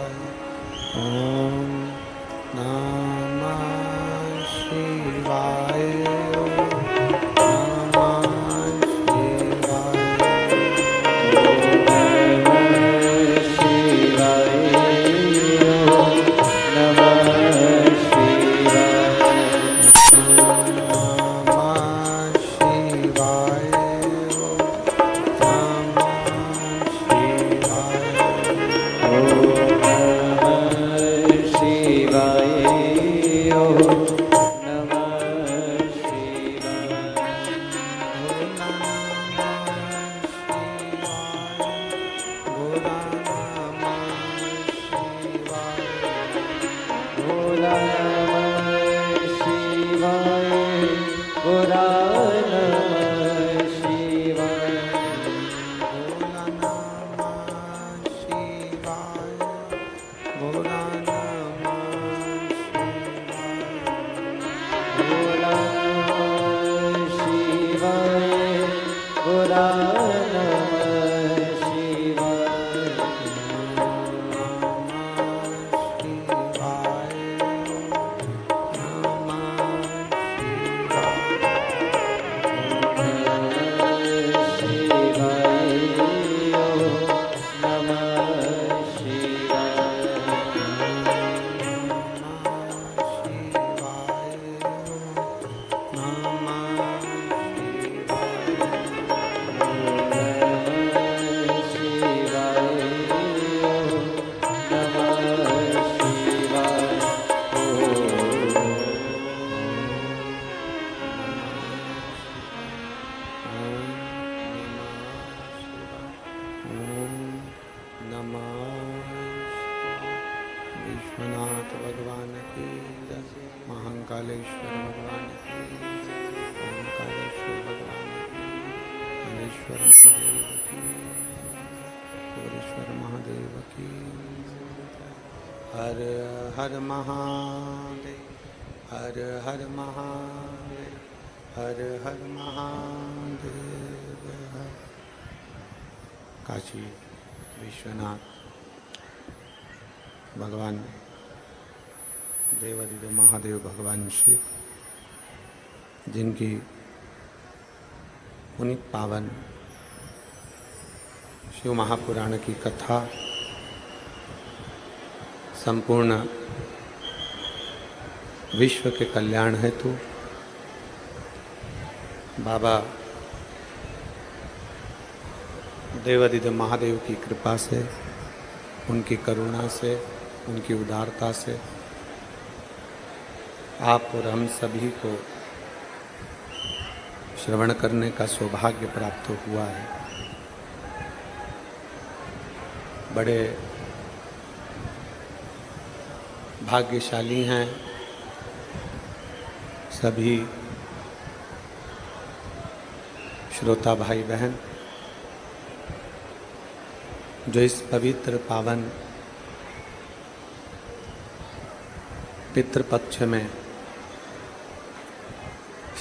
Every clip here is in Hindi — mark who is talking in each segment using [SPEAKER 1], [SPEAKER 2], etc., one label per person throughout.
[SPEAKER 1] ओम नमः शिवाय। विश्वनाथ भगवान की जय। महाकालेश्वर भगवान की जय। ओंकारेश्वर भगवान की, अनेश्वर महादेव की, पुरेश्वर महादेव की। हर हर महादेव, हर हर महादेव, हर हर महादेव। काशी विश्वनाथ भगवान देवादिदेव महादेव भगवान शिव, जिनकी पुनीत पावन शिव महापुराण की कथा संपूर्ण विश्व के कल्याण हेतु बाबा देवादिदेव महादेव की कृपा से, उनकी करुणा से, उनकी उदारता से आप और हम सभी को श्रवण करने का सौभाग्य प्राप्त हुआ है। बड़े भाग्यशाली हैं सभी श्रोता भाई बहन जो इस पवित्र पावन पितृपक्ष में,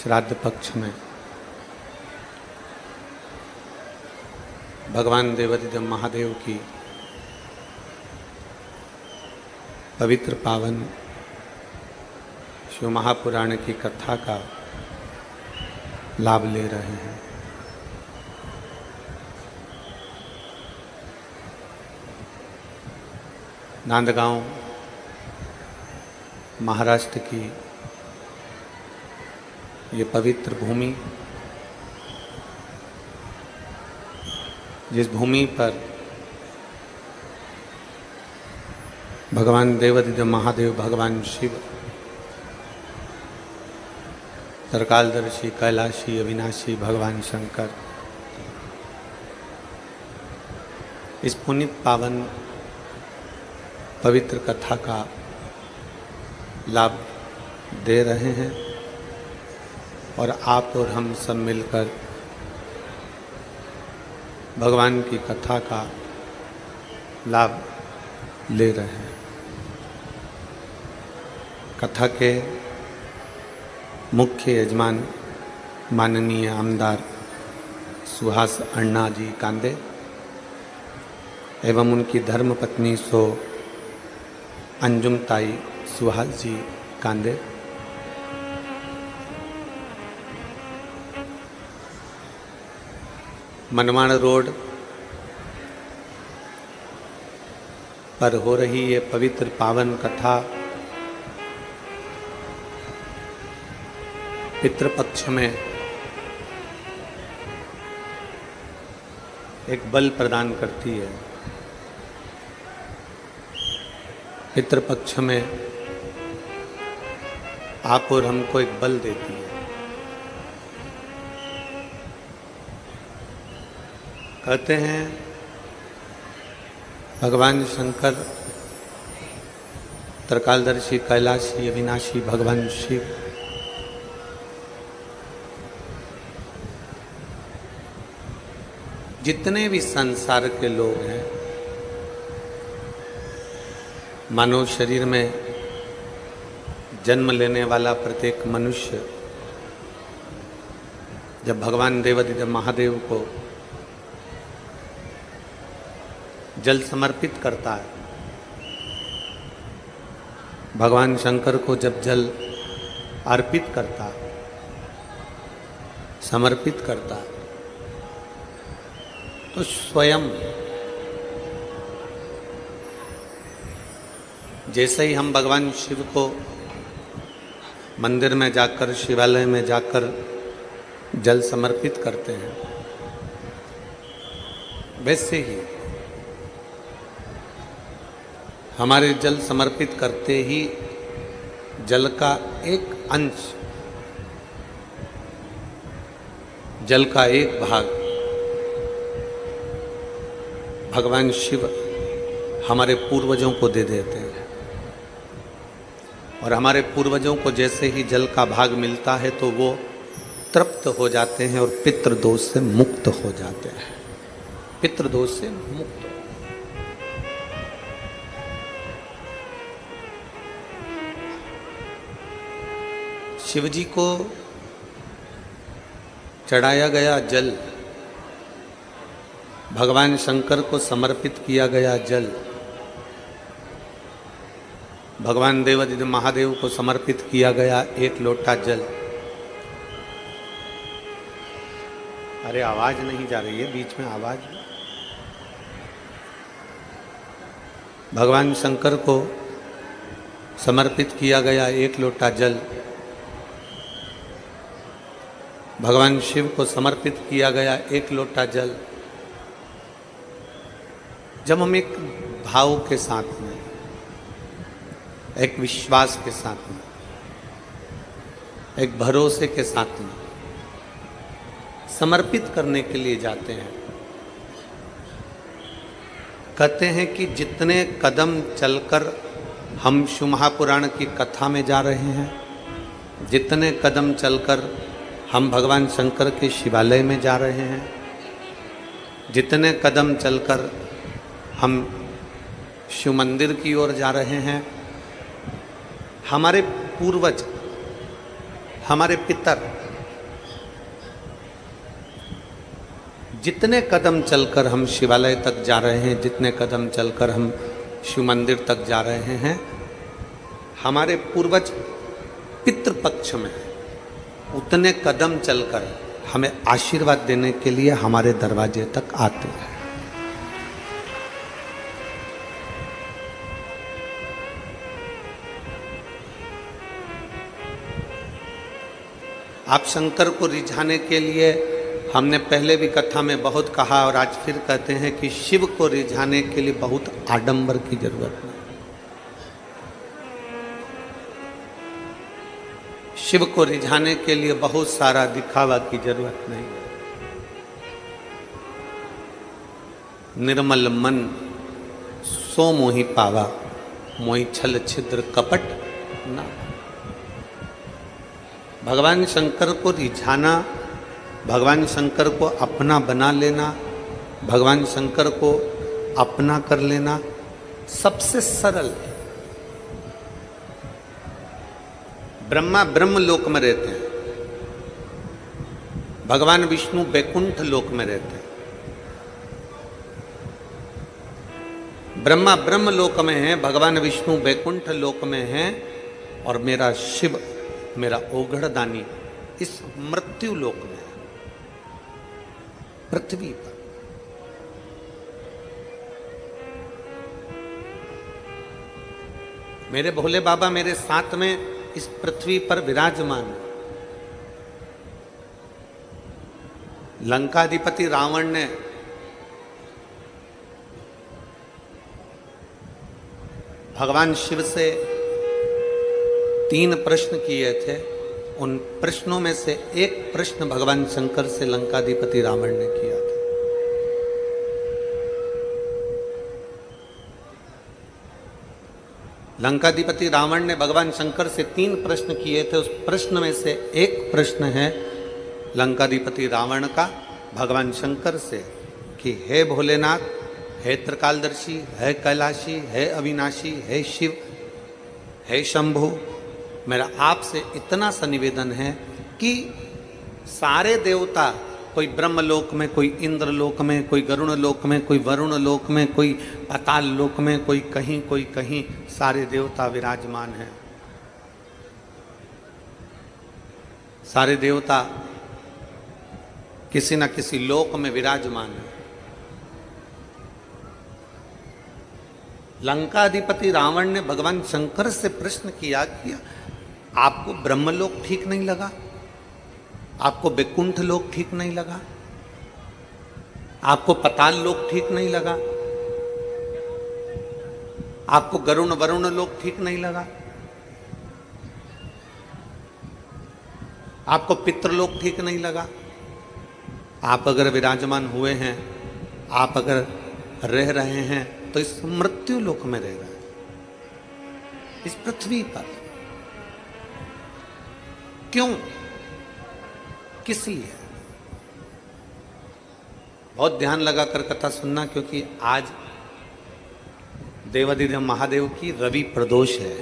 [SPEAKER 1] श्राद्ध पक्ष में भगवान देवादिदेव महादेव की पवित्र पावन शिव महापुराण की कथा का लाभ ले रहे हैं। नांदगांव महाराष्ट्र की ये पवित्र भूमि, जिस भूमि पर भगवान देवादिदेव महादेव भगवान शिव तरकालदर्शी कैलाशी अविनाशी भगवान शंकर इस पुनीत पावन पवित्र कथा का लाभ दे रहे हैं और आप और हम सब मिलकर भगवान की कथा का लाभ ले रहे हैं। कथा के मुख्य यजमान माननीय आमदार सुहास अण्णा जी कांदे एवं उनकी धर्मपत्नी सो अंजुम ताई सुहास जी कांदे, मनमाड़ रोड पर हो रही ये पवित्र पावन कथा पितृपक्ष में एक बल प्रदान करती है। पितृपक्ष में आप और हमको एक बल देती है। कहते हैं भगवान शंकर, त्रिकालदर्शी, कैलाशी, अविनाशी भगवान शिव जितने भी संसार के लोग हैं, मानव शरीर में जन्म लेने वाला प्रत्येक मनुष्य जब भगवान देवाधिदेव महादेव को जल समर्पित करता है, भगवान शंकर को जब जल अर्पित करता है, समर्पित करता है, तो स्वयं जैसे ही हम भगवान शिव को मंदिर में जाकर, शिवालय में जाकर जल समर्पित करते हैं, वैसे ही हमारे जल समर्पित करते ही जल का एक अंश, जल का एक भाग भगवान शिव हमारे पूर्वजों को दे देते हैं। और हमारे पूर्वजों को जैसे ही जल का भाग मिलता है तो वो तृप्त हो जाते हैं और पितृदोष से मुक्त हो जाते हैं। पितृदोष से मुक्त। शिव जी को चढ़ाया गया जल, भगवान शंकर को समर्पित किया गया जल, भगवान देवाधिदेव महादेव को समर्पित किया गया एक लोटा जल। अरे आवाज नहीं जा रही है, बीच में आवाज। भगवान शंकर को समर्पित किया गया एक लोटा जल, भगवान शिव को समर्पित किया गया एक लोटा जल। जब हम एक भाव के साथ में, एक विश्वास के साथ में, एक भरोसे के साथ में समर्पित करने के लिए जाते हैं, कहते हैं कि जितने कदम चलकर हम शिव महापुराण की कथा में जा रहे हैं, जितने कदम चलकर हम भगवान शंकर के शिवालय में जा रहे हैं, जितने कदम चलकर हम शिव मंदिर की ओर जा रहे हैं, हमारे पूर्वज, हमारे पितर जितने कदम चलकर हम शिवालय तक जा रहे हैं, जितने कदम चलकर हम शिव मंदिर तक जा रहे हैं, हमारे पूर्वज पितृपक्ष में उतने कदम चलकर हमें आशीर्वाद देने के लिए हमारे दरवाजे तक आते हैं। आप शंकर को रिझाने के लिए, हमने पहले भी कथा में बहुत कहा और आज फिर कहते हैं कि शिव को रिझाने के लिए बहुत आडंबर की जरूरत नहीं। शिव को रिझाने के लिए बहुत सारा दिखावा की जरूरत नहीं। निर्मल मन सो मोहि पावा, मोहि छल छिद्र कपट ना। भगवान शंकर को रिझाना, भगवान शंकर को अपना बना लेना, भगवान शंकर को अपना कर लेना सबसे सरल है। ब्रह्मा ब्रह्म लोक में रहते हैं, भगवान विष्णु बैकुंठ लोक में रहते हैं। ब्रह्मा ब्रह्म लोक में है, भगवान विष्णु वैकुंठ लोक में है, और मेरा शिव, मेरा ओघड़दानी इस मृत्यु लोक में है, पृथ्वी पर। मेरे भोले बाबा मेरे साथ में इस पृथ्वी पर विराजमान है। लंकाधिपति रावण ने भगवान शिव से 3 प्रश्न किए थे। उन प्रश्नों में से एक प्रश्न भगवान शंकर से लंकाधिपति रावण ने किया था। लंकाधिपति रावण ने भगवान शंकर से 3 प्रश्न किए थे। उस प्रश्न में से एक प्रश्न है लंकाधिपति रावण का भगवान शंकर से कि हे भोलेनाथ, हे त्रिकालदर्शी, हे कैलाशी, हे अविनाशी, हे शिव, हे शंभु, मेरा आपसे इतना सा निवेदन है कि सारे देवता, कोई ब्रह्मलोक में, कोई इंद्रलोक में, कोई गरुण लोक में, कोई वरुण लोक में, कोई पाताल लोक में, कोई कहीं, सारे देवता विराजमान हैं। सारे देवता किसी न किसी लोक में विराजमान है। लंकाधिपति रावण ने भगवान शंकर से प्रश्न किया कि आपको ब्रह्मलोक ठीक नहीं लगा? आपको वैकुंठ लोक ठीक नहीं लगा? आपको पाताल लोक ठीक नहीं लगा? आपको गरुण वरुण लोक ठीक नहीं लगा? आपको पितृलोक ठीक नहीं लगा? आप अगर विराजमान हुए हैं, आप अगर रह रहे हैं, तो इस मृत्यु लोक में रह रहे हैं, इस पृथ्वी पर। क्यों? किस लिए? बहुत ध्यान लगाकर कथा सुनना, क्योंकि आज देवाधिदेव महादेव की रवि प्रदोष है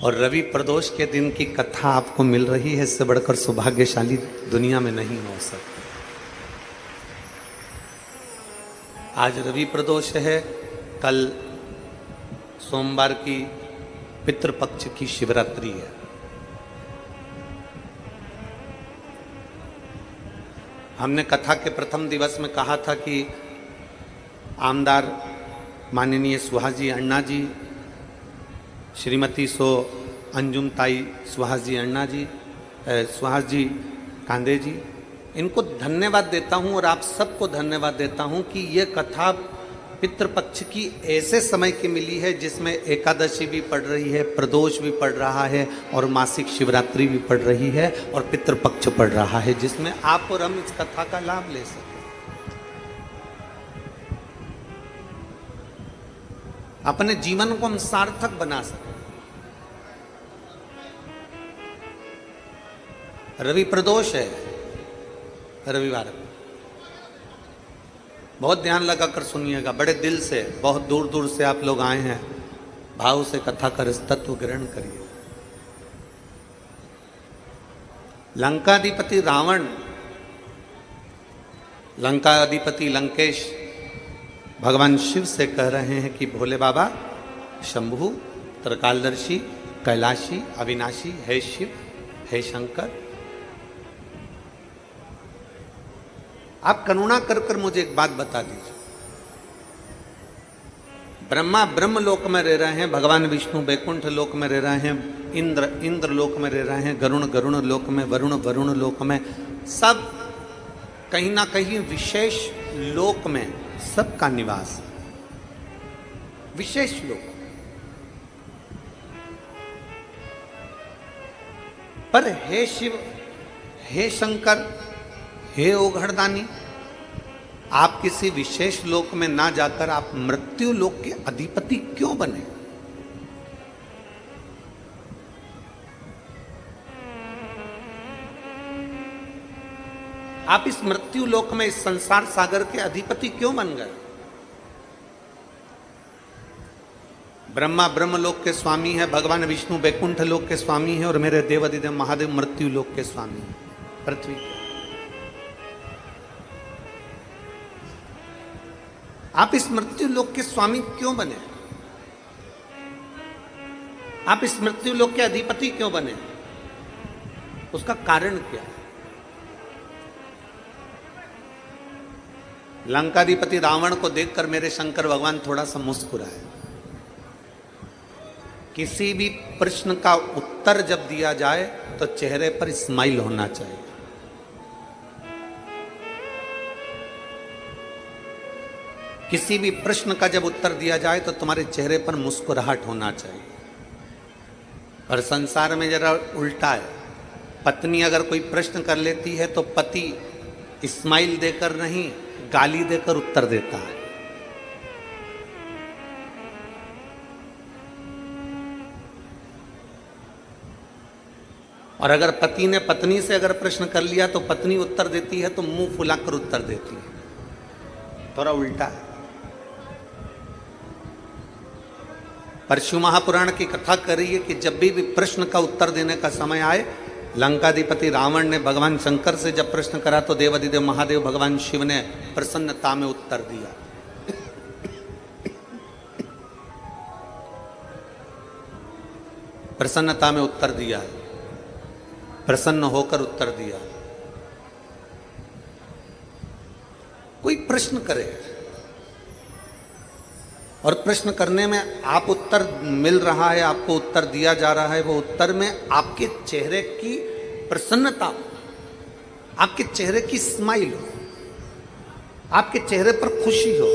[SPEAKER 1] और रवि प्रदोष के दिन की कथा आपको मिल रही है। इससे बढ़कर सौभाग्यशाली दुनिया में नहीं हो सकता। आज रवि प्रदोष है, कल सोमवार की पितृपक्ष की शिवरात्रि है। हमने कथा के प्रथम दिवस में कहा था कि आमदार माननीय सुहास जी अण्णा जी, श्रीमती सो अंजुम ताई सुहास जी अण्णा जी, सुहास जी कांदे जी, इनको धन्यवाद देता हूं और आप सबको धन्यवाद देता हूं कि ये कथा पितृपक्ष की ऐसे समय की मिली है जिसमें एकादशी भी पड़ रही है, प्रदोष भी पड़ रहा है और मासिक शिवरात्रि भी पड़ रही है और पितृपक्ष पड़ रहा है, जिसमें आप और हम इस कथा का लाभ ले सकें। अपने जीवन को हम सार्थक बना सकें। रवि प्रदोष है रविवार को, बहुत ध्यान लगाकर सुनिएगा, बड़े दिल से, बहुत दूर दूर से आप लोग आए हैं, भाव से कथा का तत्व ग्रहण करिए। लंकाधिपति रावण, लंकाधिपति लंकेश भगवान शिव से कह रहे हैं कि भोले बाबा, शंभु, त्रिकालदर्शी, कैलाशी, अविनाशी, हे शिव, हे शंकर, आप करुणा कर कर मुझे एक बात बता दीजिए। ब्रह्मा ब्रह्म लोक में रह रहे हैं, भगवान विष्णु वैकुंठ लोक में रह रहे हैं, इंद्र लोक में रह रहे हैं, गरुण लोक में, वरुण लोक में, सब कहीं ना कहीं विशेष लोक में सबका निवास, विशेष लोक। पर हे शिव, हे शंकर, हे ओघड़दानी, आप किसी विशेष लोक में ना जाकर आप मृत्यु लोक के अधिपति क्यों बने? आप इस मृत्यु लोक में, इस संसार सागर के अधिपति क्यों बन गए? ब्रह्मा ब्रह्म लोक के स्वामी है, भगवान विष्णु वैकुंठ लोक के स्वामी है और मेरे देवाधिदेव महादेव मृत्यु लोक के स्वामी है, पृथ्वी के। आप इस मृत्यु लोक के स्वामी क्यों बने? आप इस मृत्यु लोक के अधिपति क्यों बने? उसका कारण क्या है? लंकाधिपति रावण को देखकर मेरे शंकर भगवान थोड़ा सा मुस्कुराए। किसी भी प्रश्न का उत्तर जब दिया जाए तो चेहरे पर स्माइल होना चाहिए। किसी भी प्रश्न का जब उत्तर दिया जाए तो तुम्हारे चेहरे पर मुस्कुराहट होना चाहिए। और संसार में जरा उल्टा है। पत्नी अगर कोई प्रश्न कर लेती है तो पति स्माइल देकर नहीं, गाली देकर उत्तर देता है। और अगर पति ने पत्नी से अगर प्रश्न कर लिया तो पत्नी उत्तर देती है तो मुंह फुलाकर उत्तर देती है। थोड़ा उल्टा है। परशु महापुराण की कथा कर रही है कि जब भी प्रश्न का उत्तर देने का समय आए, लंकाधिपति रावण ने भगवान शंकर से जब प्रश्न करा तो देवाधिदेव महादेव भगवान शिव ने प्रसन्नता में उत्तर दिया। प्रसन्नता में उत्तर दिया, प्रसन्न होकर उत्तर दिया। कोई प्रश्न करे और प्रश्न करने में आप उत्तर मिल रहा है, आपको उत्तर दिया जा रहा है, वो उत्तर में आपके चेहरे की प्रसन्नता, आपके चेहरे की स्माइल हो, आपके चेहरे पर खुशी हो।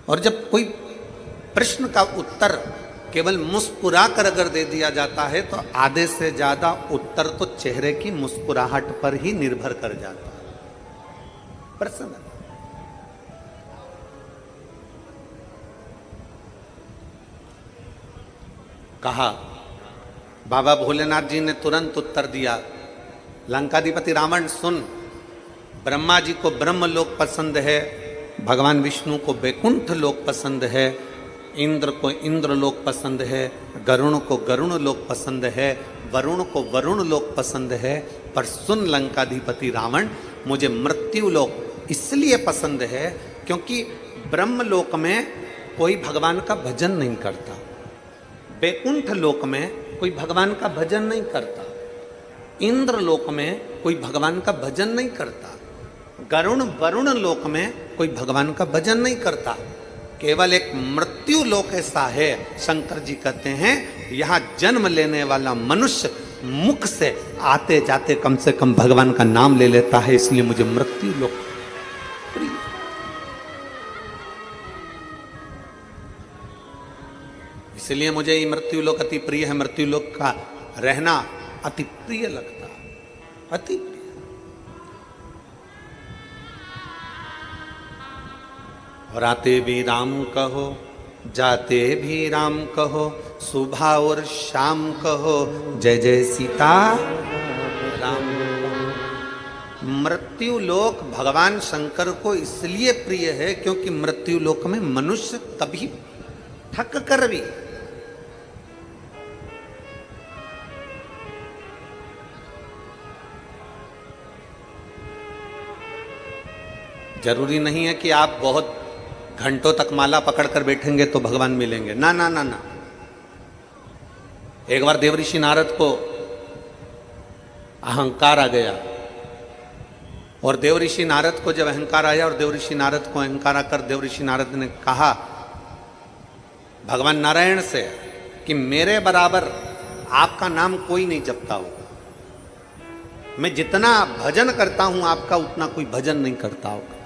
[SPEAKER 1] और जब कोई प्रश्न का उत्तर केवल मुस्कुरा कर अगर दे दिया जाता है तो आधे से ज्यादा उत्तर तो चेहरे की मुस्कुराहट पर ही निर्भर कर जाता है। प्रसन्न कहा, बाबा भोलेनाथ जी ने तुरंत उत्तर दिया, लंकाधिपति रावण सुन, ब्रह्मा जी को ब्रह्मलोक पसंद है, भगवान विष्णु को वैकुंठ लोक पसंद है, इंद्र को इंद्रलोक पसंद है, गरुण को गरुण लोक पसंद है, वरुण को वरुण लोक पसंद है। पर सुन लंकाधिपति रावण, मुझे मृत्यु लोक इसलिए पसंद है क्योंकि ब्रह्मलोक में कोई भगवान का भजन नहीं करता, वैकुंठ लोक में कोई भगवान का भजन नहीं करता, इंद्र लोक में कोई भगवान का भजन नहीं करता, गरुण वरुण लोक में कोई भगवान का भजन नहीं करता। केवल एक मृत्यु लोक ऐसा है, शंकर जी कहते हैं, यहां जन्म लेने वाला मनुष्य मुख से आते जाते कम से कम भगवान का नाम ले लेता है, इसलिए मुझे मृत्यु लोक प्रिय। इसलिए मुझे ये मृत्यु लोक अति प्रिय है। मृत्यु लोक का रहना अति प्रिय लगता, अति प्रिय। और आते भी राम कहो, जाते भी राम कहो, सुबह और शाम कहो, जय जय सीता राम। मृत्यु लोक भगवान शंकर को इसलिए प्रिय है क्योंकि मृत्यु लोक में मनुष्य कभी थक कर भी जरूरी नहीं है कि आप बहुत घंटों तक माला पकड़कर बैठेंगे तो भगवान मिलेंगे। ना ना ना ना। एक बार देवऋषि नारद को अहंकार आ गया, और देवऋषि नारद को जब अहंकार आया और देवऋषि नारद को अहंकार आकर देवऋषि नारद ने कहा भगवान नारायण से कि मेरे बराबर आपका नाम कोई नहीं जपता होगा, मैं जितना भजन करता हूं आपका उतना कोई भजन नहीं करता होगा।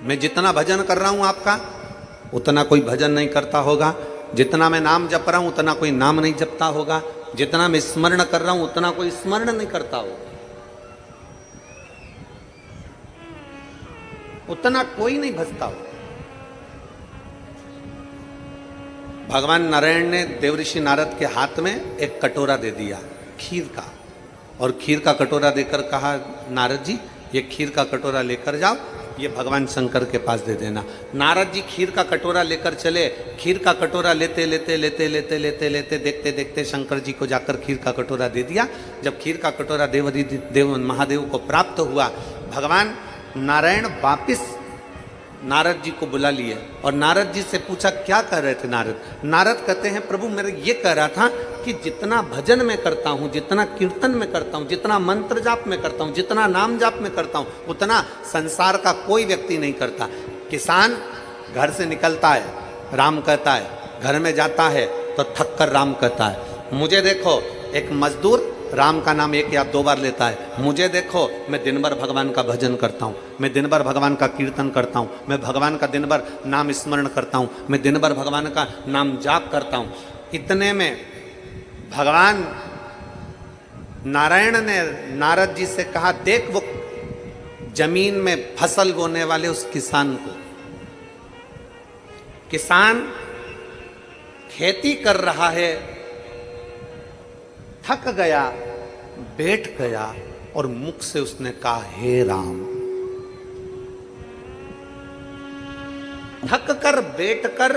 [SPEAKER 1] मैं जितना भजन कर रहा हूं आपका उतना कोई भजन नहीं करता होगा, जितना मैं नाम जप रहा हूं उतना कोई नाम नहीं जपता होगा, जितना मैं स्मरण कर रहा हूं उतना कोई स्मरण नहीं करता होगा, उतना कोई नहीं भजता होगा। भगवान नारायण ने देवऋषि नारद के हाथ में एक कटोरा दे दिया खीर का, और खीर का कटोरा देकर कहा नारद जी ये खीर का कटोरा लेकर जाओ ये भगवान शंकर के पास दे देना। नारद जी खीर का कटोरा लेकर चले, खीर का कटोरा लेते लेते लेते लेते लेते लेते देखते देखते शंकर जी को जाकर खीर का कटोरा दे दिया। जब खीर का कटोरा देव महादेव को प्राप्त हुआ, भगवान नारायण वापिस नारद जी को बुला लिए और नारद जी से पूछा क्या कर रहे थे नारद। नारद कहते हैं प्रभु मेरे ये कह रहा था कि जितना भजन में करता हूँ, जितना कीर्तन में करता हूँ, जितना मंत्र जाप में करता हूँ, जितना नाम जाप में करता हूँ, उतना संसार का कोई व्यक्ति नहीं करता। किसान घर से निकलता है, राम कहता है, घर में जाता है तो थक कर राम कहता है। मुझे देखो, एक मजदूर राम का नाम 1 या 2 बार लेता है। मुझे देखो, मैं दिन भर भगवान का भजन करता हूँ, मैं दिन भर भगवान का कीर्तन करता हूँ, मैं भगवान का दिन भर नाम स्मरण करता हूँ, मैं दिन भर भगवान का नाम जाप करता हूँ। इतने में भगवान नारायण ने नारद जी से कहा, देख वो जमीन में फसल बोने वाले उस किसान को, किसान खेती कर रहा है, थक गया, बैठ गया और मुख से उसने कहा हे राम। थक कर बैठ कर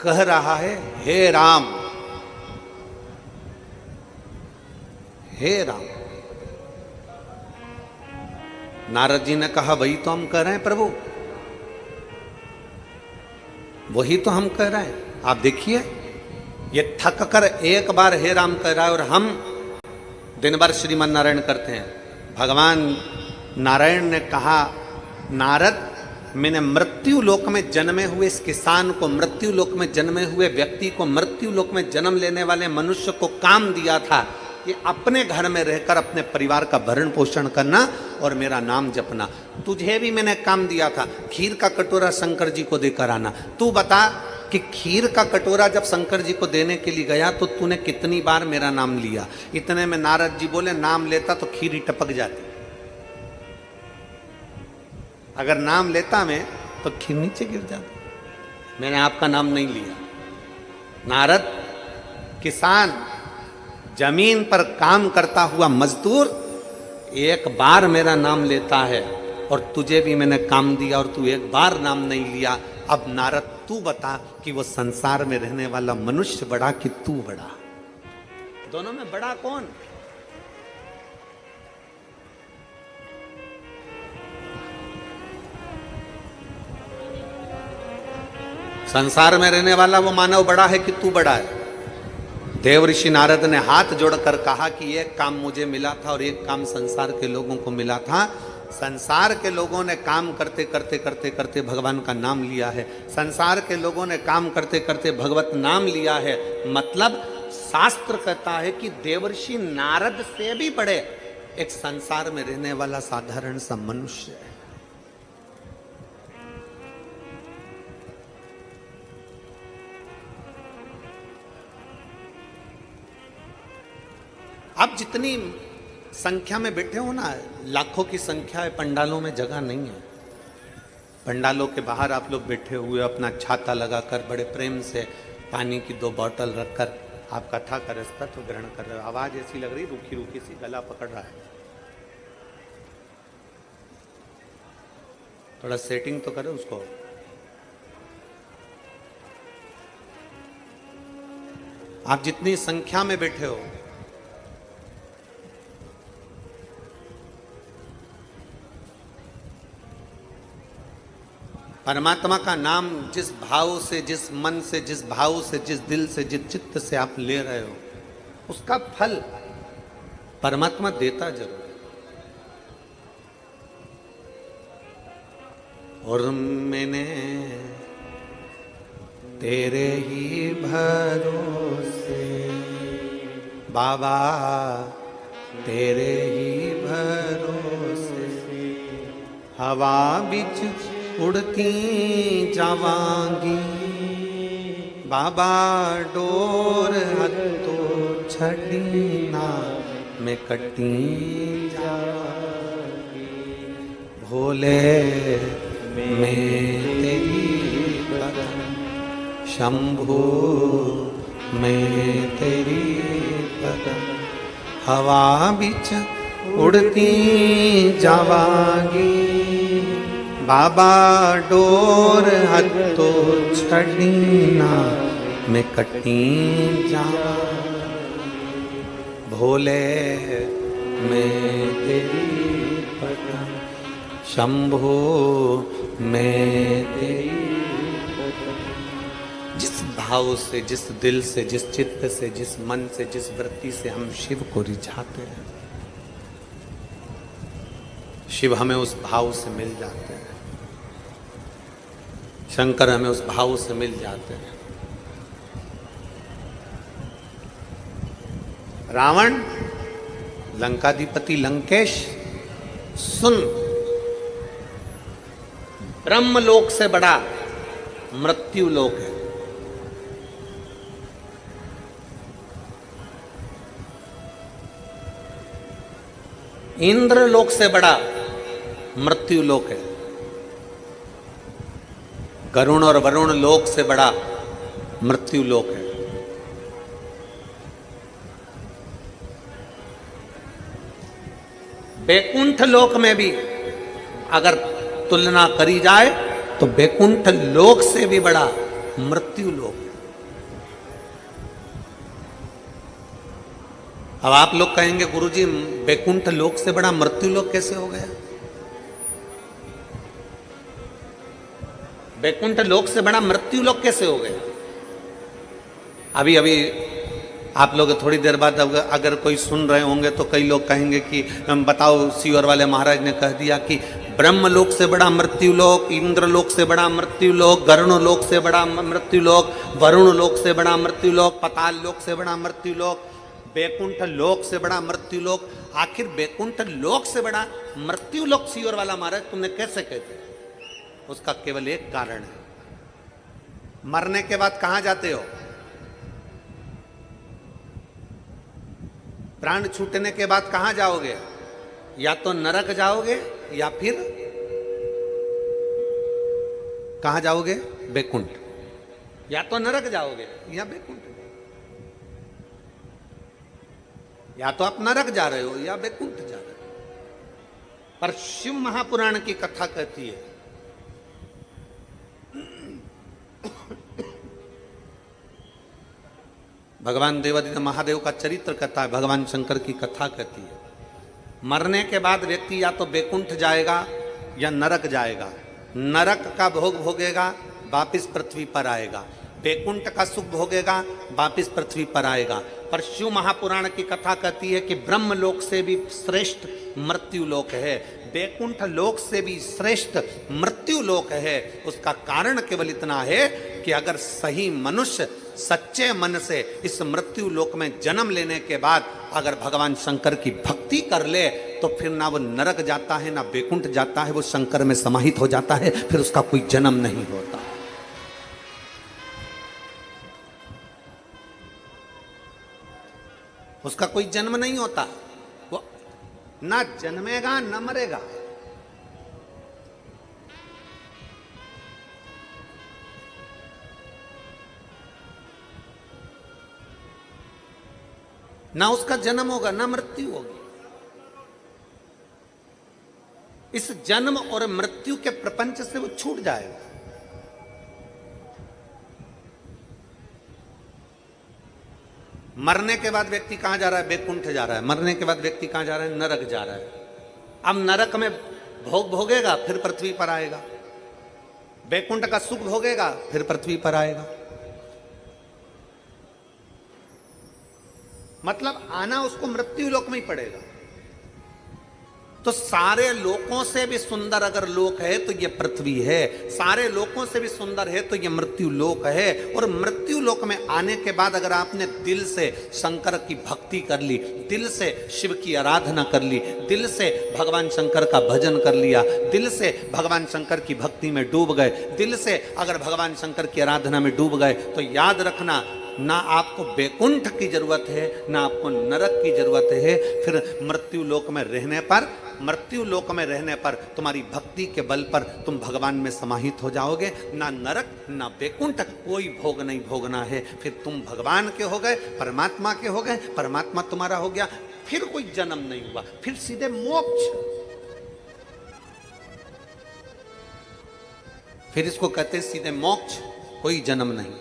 [SPEAKER 1] कह रहा है हे राम, हे राम। नारद जी ने कहा वही तो हम कह रहे हैं प्रभु, वही तो हम कह रहे हैं। आप देखिए, ये थक कर एक बार हे राम कह रहा है और हम दिन भर श्रीमन नारायण करते हैं। भगवान नारायण ने कहा नारद, मैंने मृत्यु लोक में जन्मे हुए इस किसान को, मृत्यु लोक में जन्मे हुए व्यक्ति को, मृत्यु लोक में जन्म लेने वाले मनुष्य को काम दिया था कि अपने घर में रहकर अपने परिवार का भरण पोषण करना और मेरा नाम जपना। तुझे भी मैंने काम दिया था, खीर का कटोरा शंकर जी को देकर आना। तू बता कि खीर का कटोरा जब शंकर जी को देने के लिए गया तो तूने कितनी बार मेरा नाम लिया। इतने में नारद जी बोले नाम लेता तो खीर ही टपक जाती, अगर नाम लेता मैं तो खीर नीचे गिर जाती। मैंने आपका नाम नहीं लिया। नारद, किसान, जमीन पर काम करता हुआ मजदूर एक बार मेरा नाम लेता है और तुझे भी मैंने काम दिया और तू एक बार नाम नहीं लिया। अब नारद तू बता कि वो संसार में रहने वाला मनुष्य बड़ा कि तू बड़ा, दोनों में बड़ा कौन? संसार में रहने वाला वो मानव बड़ा है कि तू बड़ा है? देव ऋषि नारद ने हाथ जोड़कर कहा कि एक काम मुझे मिला था और एक काम संसार के लोगों को मिला था। संसार के लोगों ने काम करते करते करते करते भगवान का नाम लिया है। संसार के लोगों ने काम करते करते भगवत नाम लिया है। मतलब शास्त्र कहता है कि देवर्षि नारद से भी बड़े एक संसार में रहने वाला साधारण सा मनुष्य है। आप जितनी संख्या में बैठे हो ना, लाखों की संख्या है, पंडालों में जगह नहीं है। पंडालों के बाहर आप लोग बैठे हुए अपना छाता लगाकर बड़े प्रेम से पानी की 2 बोतल रखकर आप कथा का रसतत्व ग्रहण कर रहे हो। आवाज ऐसी लग रही रूखी रूखी सी, गला पकड़ रहा है। थोड़ा सेटिंग तो करो उसको। आप जितनी संख्या में बैठे हो, परमात्मा का नाम जिस भाव से, जिस मन से, जिस भाव से, जिस दिल से, जिस चित्त से आप ले रहे हो, उसका फल परमात्मा देता जरूर है। और मैंने तेरे ही भरोसे बाबा, तेरे ही भरोसे हवा बिच उड़ती जावांगी बाबा, डोर हथो छड़ी ना मैं कटी जावांगी। भोले मैं तेरी कदम, शंभू मैं तेरी कदम, हवा बिच उड़ती जावांगी बाबा डोर हतो छड़ीना में कटी जा भोले में तेरी पता शंभो में तेरी पता। जिस भाव से, जिस दिल से, जिस चित्त से, जिस मन से, जिस वृत्ति से हम शिव को रिझाते हैं, शिव हमें उस भाव से मिल जाते हैं, शंकर हमें उस भाव से मिल जाते हैं। रावण, लंकाधिपति लंकेश, सुन, ब्रह्मलोक से बड़ा मृत्यु लोक है। इंद्र लोक से बड़ा मृत्यु लोक है। गरुण और वरुण लोक से बड़ा मृत्यु लोक है। बैकुंठ लोक में भी अगर तुलना करी जाए तो बैकुंठ लोक से भी बड़ा मृत्यु लोक है। अब आप लोग कहेंगे गुरुजी बैकुंठ लोक से बड़ा मृत्यु लोक कैसे हो गया? बैकुंठ लोक से बड़ा मृत्यु लोक कैसे हो गया? अभी अभी आप लोग थोड़ी देर बाद अगर कोई सुन रहे होंगे तो कई लोग कहेंगे कि बताओ, सीवर वाले महाराज ने कह दिया कि ब्रह्म लोक से बड़ा मृत्यु लोक, इंद्र लोक से बड़ा मृत्यु लोक, गरुण लोक से बड़ा मृत्यु लोक, वरुण लोक से बड़ा मृत्यु लोक, पाताल लोक से बड़ा मृत्यु लोक, बैकुंठ लोक से बड़ा मृत्यु लोक। आखिर बैकुंठ लोक से बड़ा मृत्यु लोक सीवर वाला महाराज तुमने कैसे कहते? उसका केवल एक कारण है, मरने के बाद कहां जाते हो? प्राण छूटने के बाद कहां जाओगे? या तो नरक जाओगे या फिर कहां जाओगे? बैकुंठ। या तो नरक जाओगे या बैकुंठ। या तो आप नरक जा रहे हो या बैकुंठ जा रहे हो। पर शिव महापुराण की कथा कहती है भगवान देवादिदेव महादेव का चरित्र कहता है, भगवान शंकर की कथा कहती है, मरने के बाद व्यक्ति या तो बैकुंठ जाएगा या नरक जाएगा। नरक का भोग भोगेगा, वापिस पृथ्वी पर आएगा। बैकुंठ का सुख भोगेगा, वापिस पृथ्वी पर आएगा। पर शिव महापुराण की कथा कहती है कि ब्रह्म लोक से भी श्रेष्ठ मृत्यु लोक है, बैकुंठ लोक से भी श्रेष्ठ मृत्यु लोक है। उसका कारण केवल इतना है कि अगर सही मनुष्य सच्चे मन से इस मृत्यु लोक में जन्म लेने के बाद अगर भगवान शंकर की भक्ति कर ले तो फिर ना वो नरक जाता है ना बैकुंठ जाता है, वो शंकर में समाहित हो जाता है, फिर उसका कोई जन्म नहीं होता। उसका कोई जन्म नहीं होता, वो ना जन्मेगा ना मरेगा। ना उसका जन्म होगा ना मृत्यु होगी। इस जन्म और मृत्यु के प्रपंच से वो छूट जाएगा। मरने के बाद व्यक्ति कहां जा रहा है? बैकुंठ जा रहा है। मरने के बाद व्यक्ति कहां जा रहा है? नरक जा रहा है। अब नरक में भोग भोगेगा, फिर पृथ्वी पर आएगा। बैकुंठ का सुख भोगेगा, फिर पृथ्वी पर आएगा। मतलब आना उसको मृत्यु लोक में ही पड़ेगा। तो सारे लोकों से भी सुंदर अगर लोक है तो ये पृथ्वी है, सारे लोकों से भी सुंदर है तो ये मृत्यु लोक है। और मृत्यु लोक में आने के बाद अगर आपने दिल से शंकर की भक्ति कर ली, दिल से शिव की आराधना कर ली, दिल से भगवान शंकर का भजन कर लिया, दिल से भगवान शंकर की भक्ति में डूब गए, दिल से अगर भगवान शंकर की आराधना में डूब गए, तो याद रखना ना आपको बैकुंठ की जरूरत है ना आपको नरक की जरूरत है। फिर मृत्यु लोक में रहने पर, मृत्यु लोक में रहने पर तुम्हारी भक्ति के बल पर तुम भगवान में समाहित हो जाओगे। ना नरक ना बैकुंठ कोई भोग नहीं भोगना है। फिर तुम भगवान के हो गए, परमात्मा के हो गए, परमात्मा तुम्हारा हो गया। फिर कोई जन्म नहीं हुआ, फिर सीधे मोक्ष। फिर इसको कहते सीधे मोक्ष, कोई जन्म नहीं।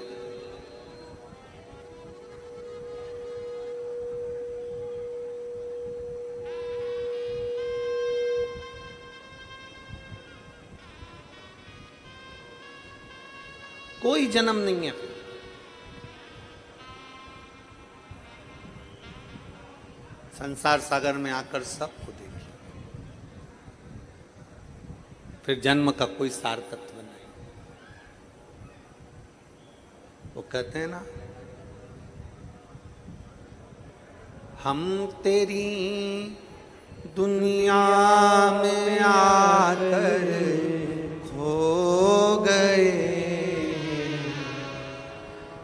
[SPEAKER 1] कोई जन्म नहीं है। संसार सागर में आकर सबको देखिए, फिर जन्म का कोई सार्थकत्व नहीं। वो कहते हैं ना, हम तेरी दुनिया में आकर खो गए,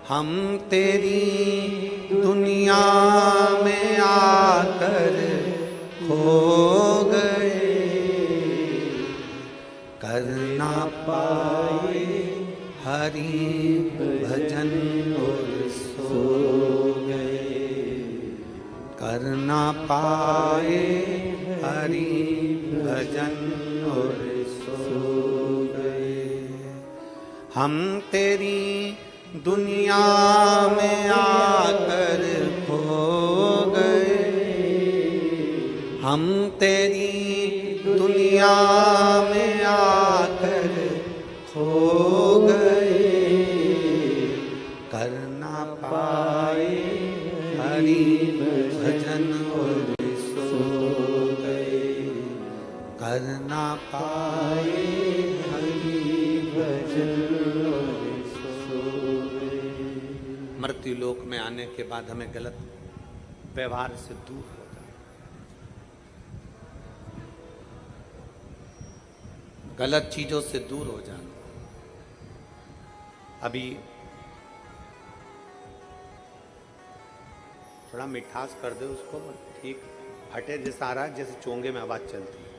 [SPEAKER 1] हम तेरी दुनिया में आकर खो गए, कर ना पाए हरि भजन और सो गए, कर ना पाए हरि भजन और सो गए। हम तेरी दुनिया में आकर खो गए, हम तेरी दुनिया में आकर खो गए, कर ना पाए हरि भजन और सो गए, कर ना पाए हरि भजन और मृत्यु लोक में आने के बाद हमें गलत व्यवहार से दूर हो जाना, गलत चीजों से दूर हो जाना। अभी थोड़ा मिठास कर दे उसको, ठीक फटे जैसा आ रहा है, जैसे चोंगे में आवाज चलती है।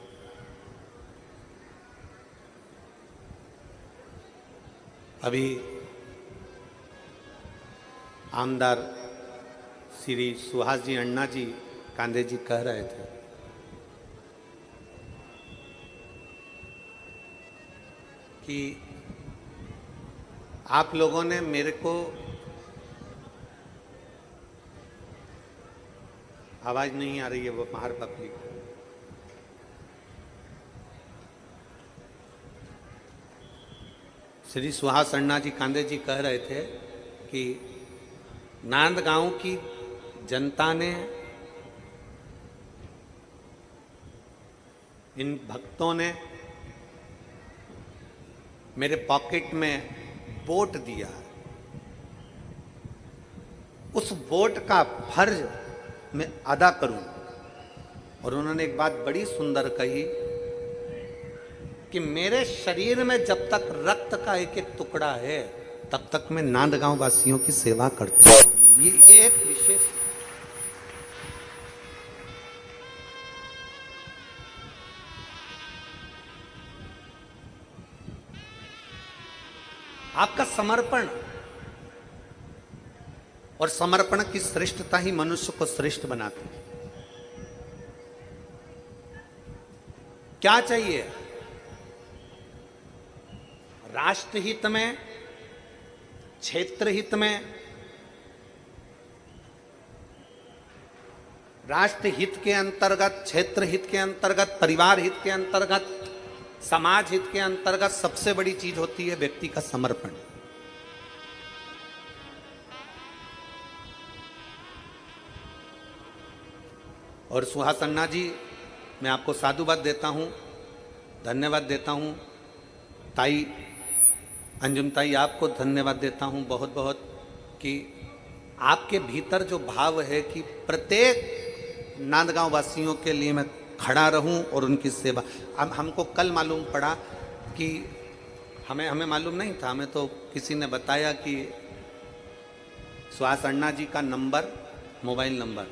[SPEAKER 1] अभी आमदार श्री सुहास जी अण्णा जी कांदे जी कह रहे थे कि आप लोगों ने मेरे को आवाज नहीं आ रही है, वो बाहर पब्लिक। श्री सुहास अण्णा जी कांदे जी कह रहे थे कि नांदगांव की जनता ने, इन भक्तों ने मेरे पॉकेट में वोट दिया, उस वोट का फर्ज मैं अदा करूं। और उन्होंने एक बात बड़ी सुंदर कही कि मेरे शरीर में जब तक रक्त का एक एक टुकड़ा है तब तक मैं नांदगांव वासियों की सेवा करता हूं। ये एक विशेष, आपका समर्पण और समर्पण की श्रेष्ठता ही मनुष्य को श्रेष्ठ बनाती है। क्या चाहिए? राष्ट्रहित में, क्षेत्र हित में, राष्ट्र हित के अंतर्गत, क्षेत्र हित के अंतर्गत, परिवार हित के अंतर्गत, समाज हित के अंतर्गत सबसे बड़ी चीज होती है व्यक्ति का समर्पण। और सुहास अण्णा जी, मैं आपको साधुवाद देता हूं, धन्यवाद देता हूं। ताई अंजुम ताई, आपको धन्यवाद देता हूं बहुत बहुत कि आपके भीतर जो भाव है कि प्रत्येक नांदगांव वासियों के लिए मैं खड़ा रहूं और उनकी सेवा। अब हमको कल मालूम पड़ा कि हमें मालूम नहीं था, हमें तो किसी ने बताया कि सुहास अण्णा जी का नंबर, मोबाइल नंबर,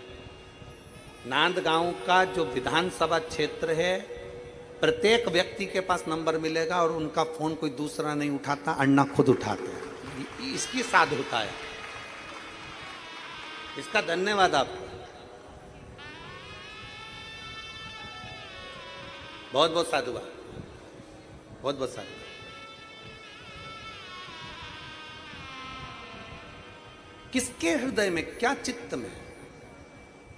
[SPEAKER 1] नांदगांव का जो विधानसभा क्षेत्र है प्रत्येक व्यक्ति के पास नंबर मिलेगा और उनका फोन कोई दूसरा नहीं उठाता, अण्णा खुद उठाते हैं। इसकी साधुता है, इसका धन्यवाद आपको, बहुत बहुत साधुवाद, बहुत बहुत साधुवाद। किसके हृदय में, क्या चित्त में?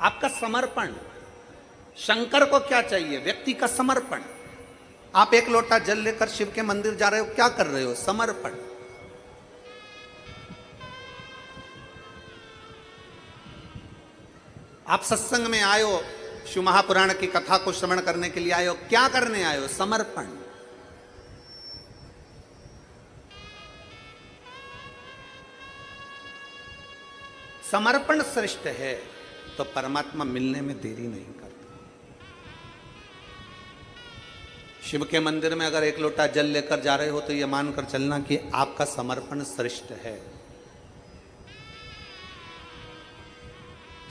[SPEAKER 1] आपका समर्पण। शंकर को क्या चाहिए? व्यक्ति का समर्पण। आप एक लोटा जल लेकर शिव के मंदिर जा रहे हो, क्या कर रहे हो? समर्पण। आप सत्संग में आए हो, शिव महापुराण की कथा को श्रवण करने के लिए आए हो, क्या करने आए हो? समर्पण। समर्पण श्रेष्ठ है तो परमात्मा मिलने में देरी नहीं करता। शिव के मंदिर में अगर एक लोटा जल लेकर जा रहे हो तो यह मानकर चलना कि आपका समर्पण श्रेष्ठ है।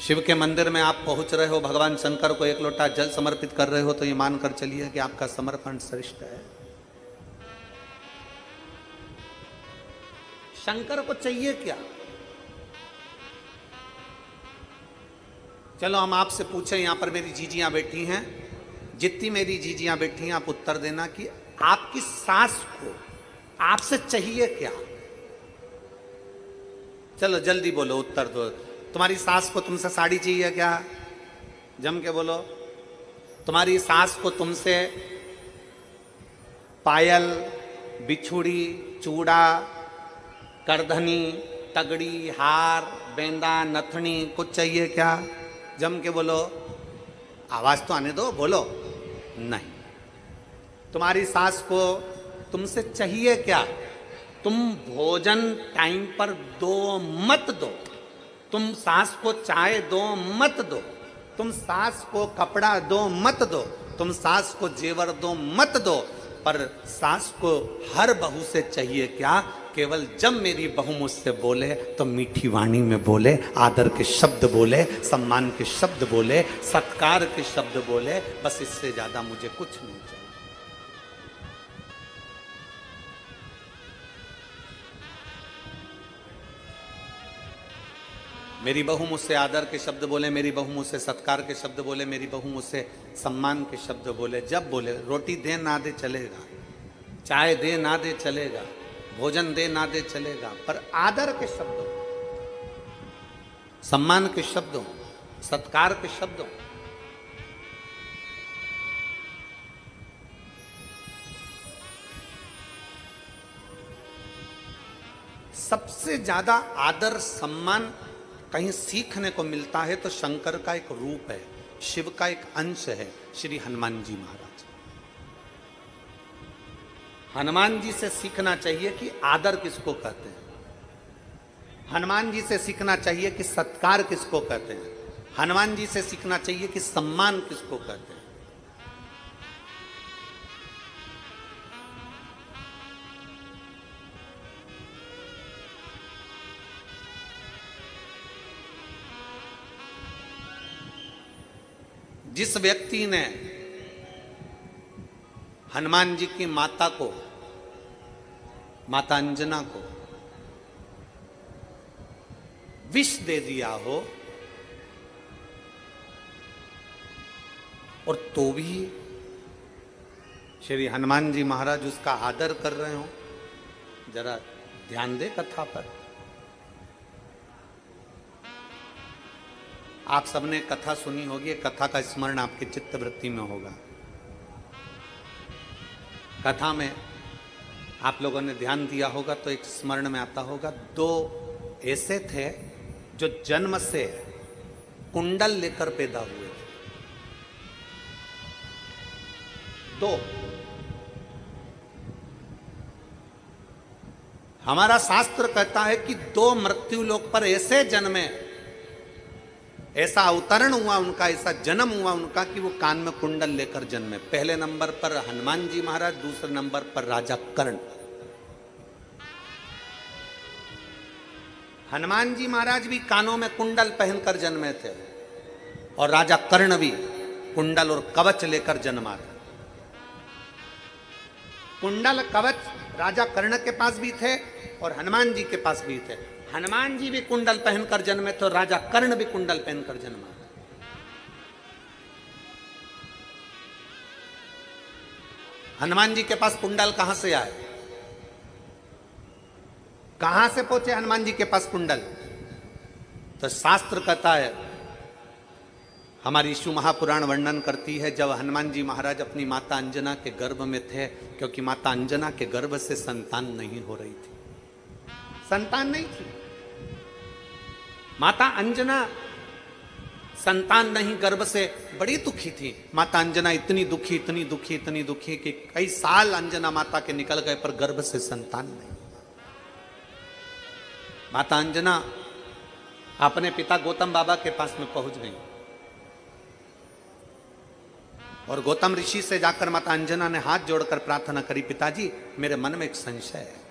[SPEAKER 1] शिव के मंदिर में आप पहुंच रहे हो, भगवान शंकर को एक लोटा जल समर्पित कर रहे हो तो यह मानकर चलिए कि आपका समर्पण श्रेष्ठ है। शंकर को चाहिए क्या? चलो हम आपसे पूछें, यहां पर मेरी जीजियां बैठी हैं, जितनी मेरी जीजियां बैठी हैं आप उत्तर देना कि आपकी सास को आपसे चाहिए क्या? चलो जल्दी बोलो, उत्तर दो। तुम्हारी सास को तुमसे साड़ी चाहिए क्या? जम के बोलो। तुम्हारी सास को तुमसे पायल, बिछुड़ी, चूड़ा, करधनी, तगड़ी, हार, बेंदा, नथनी कुछ चाहिए क्या? जम के बोलो। आवाज तो आने दो, बोलो। नहीं। तुम्हारी सास को तुमसे चाहिए क्या? तुम भोजन टाइम पर दो मत दो, तुम सास को चाय दो मत दो, तुम सास को कपड़ा दो मत दो, तुम सास को जेवर दो मत दो, पर सास को हर बहू से चाहिए क्या? केवल जब मेरी बहू मुझसे बोले तो मीठी वाणी में बोले, आदर के शब्द बोले, सम्मान के शब्द बोले, सत्कार के शब्द बोले, बस इससे ज्यादा मुझे कुछ नहीं चाहिए। मेरी बहू मुझसे आदर के शब्द बोले, मेरी बहू मुझसे सत्कार के शब्द बोले, मेरी बहू मुझसे सम्मान के शब्द बोले, जब बोले। रोटी दे ना दे चलेगा, चाय दे ना दे चलेगा, भोजन दे ना दे चलेगा, पर आदर के शब्दों, सम्मान के शब्दों, सत्कार के शब्दों। सबसे ज्यादा आदर सम्मान कहीं सीखने को मिलता है तो शंकर का एक रूप है, शिव का एक अंश है, श्री हनुमान जी महाराज। हनुमान जी से सीखना चाहिए कि आदर किसको कहते हैं। हनुमान जी से सीखना चाहिए कि सत्कार किसको कहते हैं। हनुमान जी से सीखना चाहिए कि सम्मान किसको कहते हैं। जिस व्यक्ति ने हनुमान जी की माता को, माता अंजना को विष दे दिया हो और तो भी श्री हनुमान जी महाराज उसका आदर कर रहे हो, जरा ध्यान दे कथा पर। आप सबने कथा सुनी होगी, कथा का स्मरण आपके चित्तवृत्ति में होगा। कथा में आप लोगों ने ध्यान दिया होगा तो एक स्मरण में आता होगा, दो ऐसे थे जो जन्म से कुंडल लेकर पैदा हुए थे। दो। हमारा शास्त्र कहता है कि दो मृत्यु लोक पर ऐसे जन्मे, ऐसा अवतरण हुआ उनका, ऐसा जन्म हुआ उनका कि वो कान में कुंडल लेकर जन्मे। पहले नंबर पर हनुमान जी महाराज, दूसरे नंबर पर राजा कर्ण। हनुमान जी महाराज भी कानों में कुंडल पहनकर जन्मे थे और राजा कर्ण भी कुंडल और कवच लेकर जन्मा था। कुंडल कवच राजा कर्ण के पास भी थे और हनुमान जी के पास भी थे। हनुमान जी भी कुंडल पहनकर जन्मे तो राजा कर्ण भी कुंडल पहनकर जन्मा। हनुमान जी के पास कुंडल कहां से आए? कहां से पहुंचे हनुमान जी के पास कुंडल? तो शास्त्र कहता है, हमारी शिव महापुराण वर्णन करती है, जब हनुमान जी महाराज अपनी माता अंजना के गर्भ में थे, क्योंकि माता अंजना के गर्भ से संतान नहीं हो रही थी, संतान नहीं थी। माता अंजना संतान नहीं, गर्भ से बड़ी दुखी थी। माता अंजना इतनी दुखी, इतनी दुखी, इतनी दुखी कि कई साल अंजना माता के निकल गए पर गर्भ से संतान नहीं। माता अंजना अपने पिता गौतम बाबा के पास में पहुंच गई और गौतम ऋषि से जाकर माता अंजना ने हाथ जोड़कर प्रार्थना करी, पिताजी मेरे मन में एक संशय है।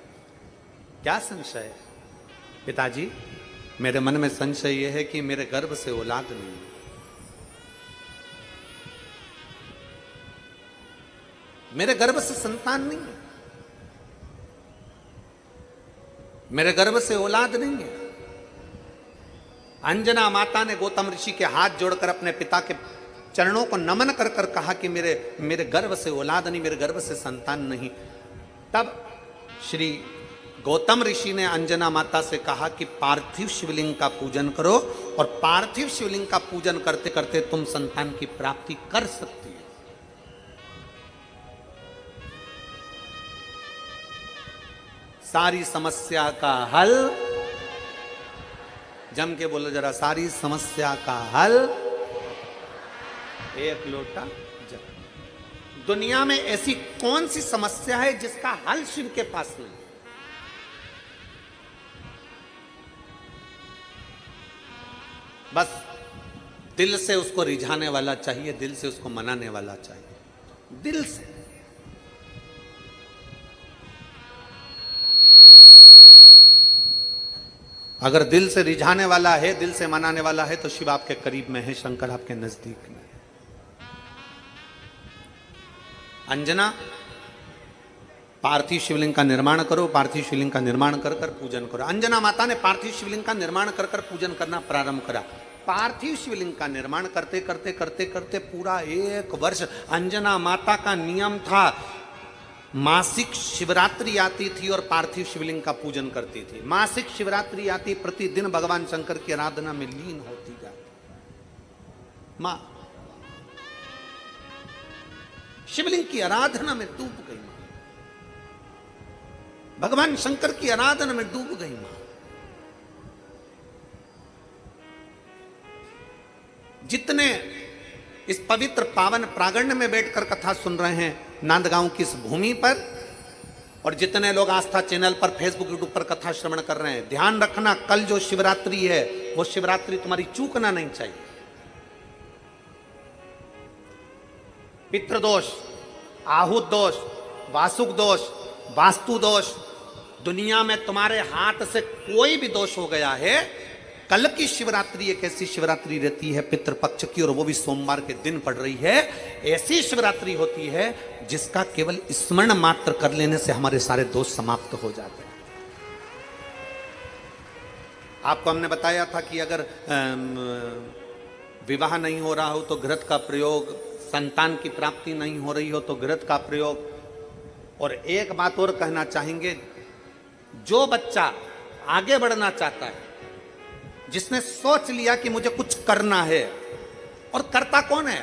[SPEAKER 1] क्या संशय है? पिताजी मेरे मन में संशय यह है कि मेरे गर्भ से औलाद नहीं है। मेरे गर्भ से संतान नहीं है, मेरे गर्भ से औलाद नहीं है। अंजना माता ने गौतम ऋषि के हाथ जोड़कर अपने पिता के चरणों को नमन कर कर कहा कि मेरे गर्भ से औलाद नहीं, मेरे गर्भ से संतान नहीं। तब श्री गौतम ऋषि ने अंजना माता से कहा कि पार्थिव शिवलिंग का पूजन करो और पार्थिव शिवलिंग का पूजन करते करते तुम संतान की प्राप्ति कर सकती हो। सारी समस्या का हल, जम के बोलो जरा, सारी समस्या का हल एक लोटा जल। दुनिया में ऐसी कौन सी समस्या है जिसका हल शिव के पास नहीं? बस दिल से उसको रिझाने वाला चाहिए, दिल से उसको मनाने वाला चाहिए, दिल से। अगर दिल से रिझाने वाला है, दिल से मनाने वाला है, तो शिव आपके करीब में है, शंकर आपके नजदीक में है। अंजना, पार्थिव शिवलिंग का निर्माण करो, पार्थिव शिवलिंग का निर्माण कर कर पूजन करो। अंजना माता ने पार्थिव शिवलिंग का निर्माण कर कर पूजन करना प्रारंभ करा। पार्थिव शिवलिंग का निर्माण करते करते करते करते पूरा 1 वर्ष अंजना माता का नियम था, मासिक शिवरात्रि आती थी और पार्थिव शिवलिंग का पूजन करती थी। मासिक शिवरात्रि आती, प्रतिदिन भगवान शंकर की आराधना में लीन होती जाती। मां शिवलिंग की आराधना में डूब गई, मां भगवान शंकर की आराधना में डूब गई। मां जितने इस पवित्र पावन प्रांगण में बैठकर कथा सुन रहे हैं नांदगांव की इस भूमि पर, और जितने लोग आस्था चैनल पर, फेसबुक, यूट्यूब पर कथा श्रवण कर रहे हैं, ध्यान रखना कल जो शिवरात्रि है वो शिवरात्रि तुम्हारी चूकना नहीं चाहिए। पितृदोष, आहुत दोष, वासुक दोष, वास्तु दोष, दुनिया में तुम्हारे हाथ से कोई भी दोष हो गया है, कल की शिवरात्रि एक ऐसी शिवरात्रि रहती है पितृपक्ष की, और वो भी सोमवार के दिन पड़ रही है। ऐसी शिवरात्रि होती है जिसका केवल स्मरण मात्र कर लेने से हमारे सारे दोष समाप्त हो जाते हैं। आपको हमने बताया था कि अगर विवाह नहीं हो रहा हो तो घृत का प्रयोग, संतान की प्राप्ति नहीं हो रही हो तो घृत का प्रयोग। और एक बात और कहना चाहेंगे, जो बच्चा आगे बढ़ना चाहता है, जिसने सोच लिया कि मुझे कुछ करना है, और करता कौन है?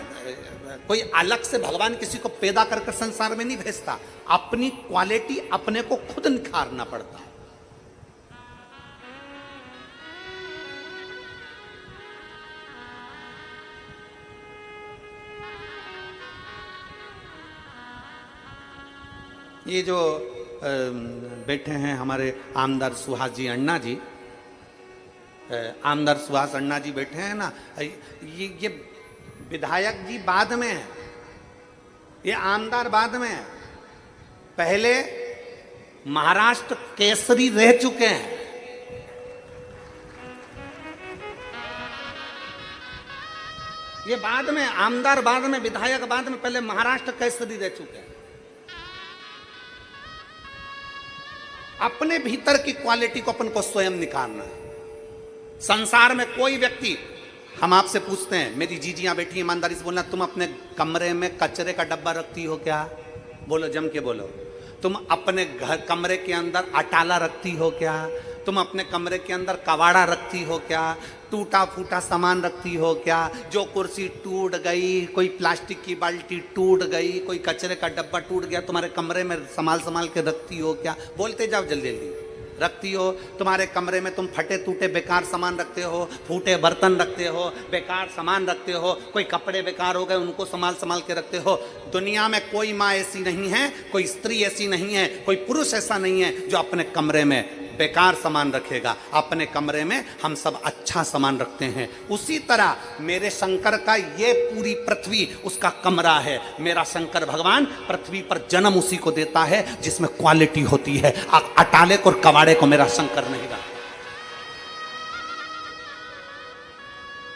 [SPEAKER 1] कोई अलग से भगवान किसी को पैदा करके संसार में नहीं भेजता, अपनी क्वालिटी अपने को खुद निखारना पड़ता है। ये जो बैठे हैं हमारे आमदार सुहास जी अण्णा जी, आमदार सुहास अण्णा जी बैठे हैं ना, ये विधायक जी बाद में है, ये आमदार बाद में है। पहले महाराष्ट्र केसरी रह चुके हैं, ये बाद में आमदार, बाद में विधायक, बाद में, पहले महाराष्ट्र केसरी रह चुके हैं। अपने भीतर की क्वालिटी को अपन को स्वयं निखारना है। संसार में कोई व्यक्ति, हम आपसे पूछते हैं, मेरी जीजियां बैठी, ईमानदारी से बोलना, तुम अपने कमरे में कचरे का डब्बा रखती हो क्या? बोलो, जम के बोलो। तुम अपने घर कमरे के अंदर अटाला रखती हो क्या? तुम अपने कमरे के अंदर कबाड़ा रखती हो क्या? टूटा फूटा सामान रखती हो क्या? जो कुर्सी टूट गई, कोई प्लास्टिक की बाल्टी टूट गई, कोई कचरे का डब्बा टूट गया, तुम्हारे कमरे में संभाल संभाल के रखती हो क्या? बोलते जाओ जल्दी जल्दी। रखती हो? तुम्हारे कमरे में तुम फटे टूटे बेकार सामान रखते हो, फूटे बर्तन रखते हो, बेकार सामान रखते हो, कोई कपड़े बेकार हो गए उनको संभाल संभाल के रखते हो। दुनिया में कोई माँ ऐसी नहीं है, कोई स्त्री ऐसी नहीं है, कोई पुरुष ऐसा नहीं है जो अपने कमरे में बेकार सामान रखेगा। अपने कमरे में हम सब अच्छा सामान रखते हैं। उसी तरह मेरे शंकर का ये पूरी पृथ्वी उसका कमरा है। मेरा शंकर भगवान पृथ्वी पर जन्म उसी को देता है जिसमें क्वालिटी होती है। अटाले को और कबाड़े को मेरा शंकर नहीं रखता।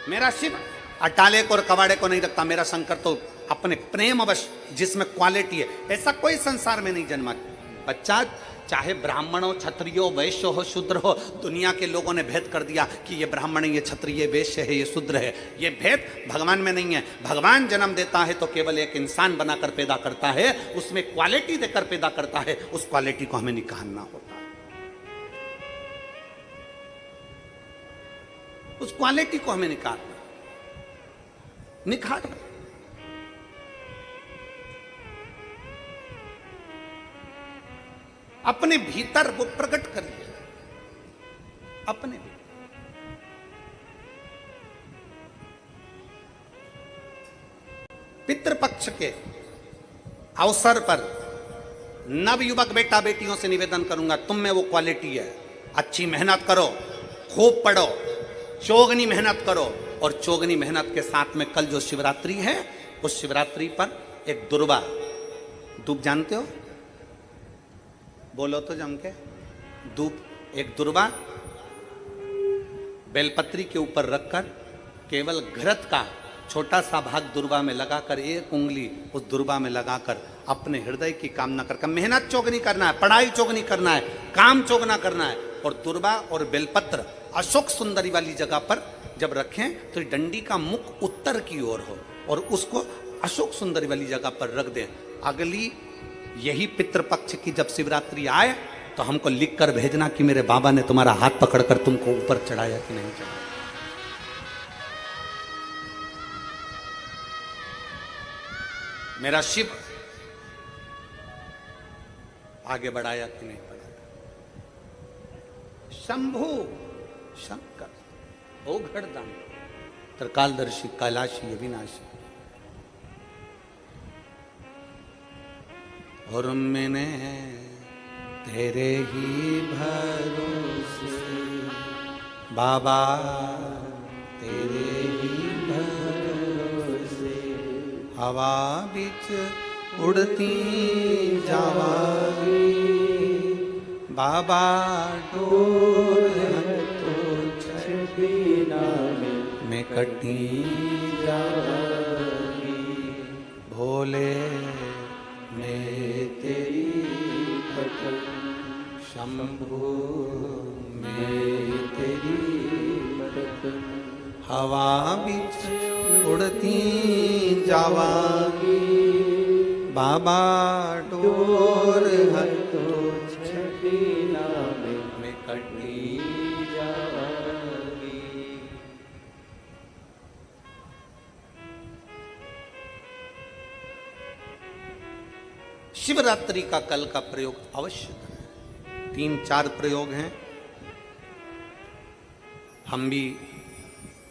[SPEAKER 1] मेरा शिव अटाले को और कबाड़े को नहीं रखता। मेरा शंकर तो अपने प्रेम अवश्य जिसमें क्वालिटी है, ऐसा कोई संसार में नहीं जन्मा बच्चा। चाहे ब्राह्मण हो, क्षत्रिय हो, वैश्य हो, शूद्र हो, दुनिया के लोगों ने भेद कर दिया कि ये ब्राह्मण है, ये क्षत्रिय, ये वैश्य है, ये शूद्र है। ये भेद भगवान में नहीं है। भगवान जन्म देता है तो केवल एक इंसान बनाकर पैदा करता है, उसमें क्वालिटी देकर पैदा करता है। उस क्वालिटी को हमें निखारना होता है। उस क्वालिटी को हमें निखारना। अपने भीतर वो प्रकट करिए। अपने पितृपक्ष के अवसर पर नवयुवक बेटा बेटियों से निवेदन करूंगा, तुम में वो क्वालिटी है। अच्छी मेहनत करो, खूब पढ़ो, चौगनी मेहनत करो। और चौगनी मेहनत के साथ में कल जो शिवरात्रि है, उस शिवरात्रि पर एक दुर्वा, दूब जानते हो? बोलो तो जम के। धूप, एक दुर्वा बेलपत्री के ऊपर रखकर केवल घृत का छोटा सा भाग दुर्वा में लगाकर, एक उंगली उस दुर्वा में लगाकर अपने हृदय की कामना कर, मेहनत चौगनी करना है, पढ़ाई चौगनी करना है, काम चौगना करना है। और दुर्वा और बेलपत्र अशोक सुंदरी वाली जगह पर जब रखें तो डंडी का मुख उत्तर की ओर हो और उसको अशोक सुंदरी वाली जगह पर रख दें। अगली यही पितृपक्ष की जब शिवरात्रि आए तो हमको लिख कर भेजना कि मेरे बाबा ने तुम्हारा हाथ पकड़कर तुमको ऊपर चढ़ाया कि नहीं चढ़ाया। मेरा शिव आगे बढ़ाया कि नहीं बढ़ाया। शंभु शंकर ओ घड़दान त्रिकालदर्शी कैलाशी अविनाशी। और मैंने तेरे ही भरोसे बाबा, तेरे ही भरोसे हवा बिच उड़ती जावागी बाबा, डोर तो छबिना में कटी जावागी। भोले मैं तेरी भजन, शंभु मैं तेरी भजन हवा बिच उड़ती जावागी बाबा, डोर है तो छबिना में कटी जावागी। शिवरात्रि का कल का प्रयोग अवश्य करें। 3-4 प्रयोग हैं, हम भी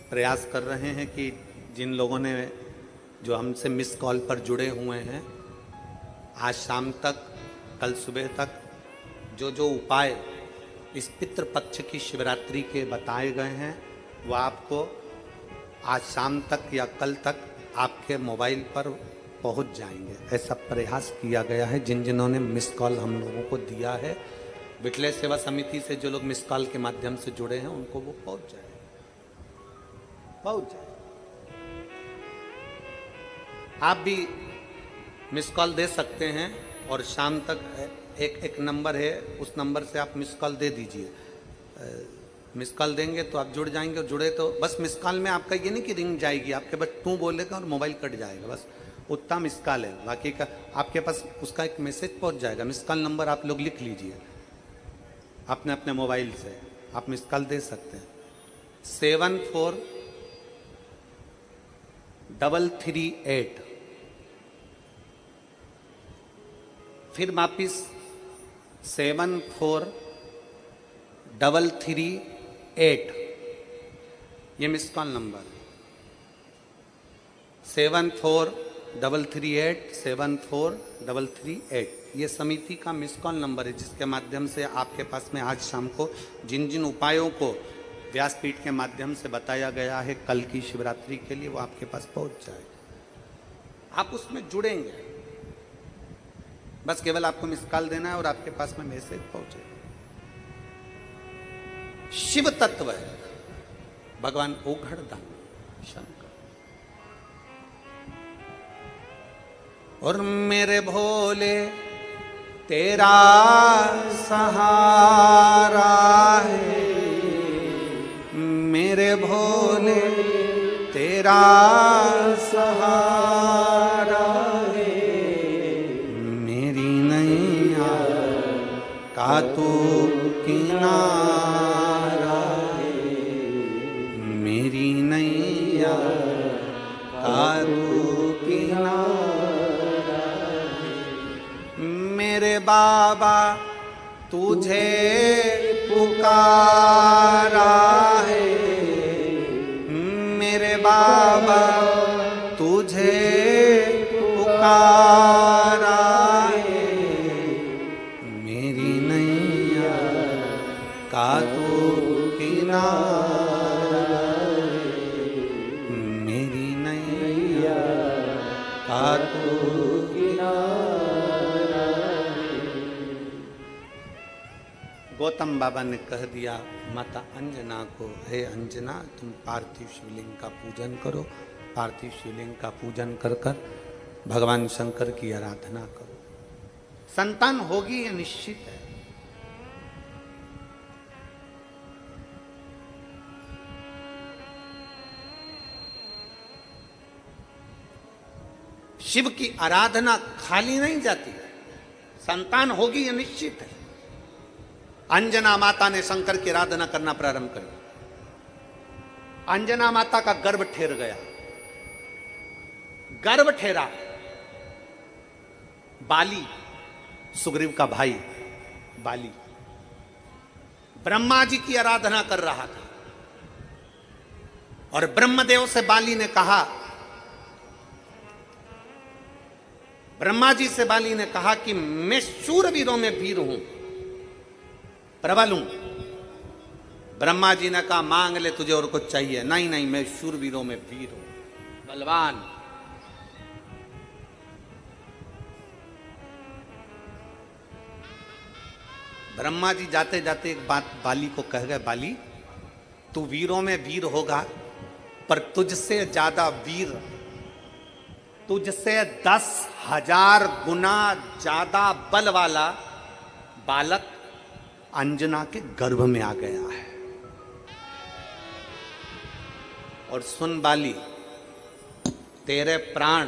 [SPEAKER 1] प्रयास कर रहे हैं कि जिन लोगों ने जो हमसे मिस कॉल पर जुड़े हुए हैं, आज शाम तक, कल सुबह तक जो जो उपाय इस पितृपक्ष की शिवरात्रि के बताए गए हैं वो आपको आज शाम तक या कल तक आपके मोबाइल पर पहुंच जाएंगे। ऐसा प्रयास किया गया है। जिन जिन्होंने मिस कॉल हम लोगों को दिया है, विठले सेवा समिति से जो लोग मिस कॉल के माध्यम से जुड़े हैं, उनको वो पहुंच जाए। आप भी मिस कॉल दे सकते हैं और शाम तक एक नंबर है, उस नंबर से आप मिस कॉल दे दीजिए। मिस कॉल देंगे तो आप जुड़ जाएंगे, और जुड़े तो बस मिस कॉल में आपका ये नहीं कि रिंग जाएगी, आपके बस तू बोलेगा और मोबाइल कट जाएगा, बस उतना मिस कॉल है। बाकी का आपके पास उसका एक मैसेज पहुंच जाएगा। मिस कॉल नंबर आप लोग लिख लीजिए, अपने अपने मोबाइल से आप मिस कॉल दे सकते हैं। 743338। फिर वापिस 743338, ये मिस कॉल नंबर 7433874338। ये समिति का मिस कॉल नंबर है, जिसके माध्यम से आपके पास में आज शाम को जिन जिन उपायों को व्यासपीठ के माध्यम से बताया गया है कल की शिवरात्रि के लिए, वो आपके पास पहुंच जाए। आप उसमें जुड़ेंगे, बस केवल आपको मिस कॉल देना है और आपके पास में मैसेज पहुंचे। शिव तत्व है भगवान ओघड़दान शंकर। और मेरे भोले तेरा सहारा है, मेरे भोले तेरा सहारा है, मेरी नैया का तू किनारा है, मेरी नैया का तू किनारा है। मेरे बाबा तुझे पुकारा है, मेरे बाबा तुझे पुकारा है, मेरी नैया का तू किनारा है, मेरी नैया का तू किनारा है। गौतम बाबा ने कह दिया माता अंजना को, हे अंजना तुम पार्थिव शिवलिंग का पूजन करो, पार्थिव शिवलिंग का पूजन कर कर भगवान शंकर की आराधना करो। संतान होगी ये निश्चित है। शिव की आराधना खाली नहीं जाती है, संतान होगी ये निश्चित है। अंजना माता ने शंकर की आराधना करना प्रारंभ कर दिया। अंजना माता का गर्भ ठेर गया, गर्भ ठेरा। बाली, सुग्रीव का भाई बाली, ब्रह्मा जी की आराधना कर रहा था और ब्रह्मदेव से बाली ने कहा, ब्रह्मा जी से बाली ने कहा कि मैं शूरवीरों में वीर हूं, प्रबल हूं। ब्रह्मा जी ने कहा मांग ले तुझे और कुछ चाहिए। नहीं नहीं, मैं शूरवीरों में वीर हूं, बलवान। ब्रह्मा जी जाते जाते एक बात बाली को कह गए, बाली तू वीरों में वीर होगा, पर तुझसे ज्यादा वीर, तुझसे 10,000 गुना ज्यादा बल वाला बालक अंजना के गर्भ में आ गया है। और सुन बाली, तेरे प्राण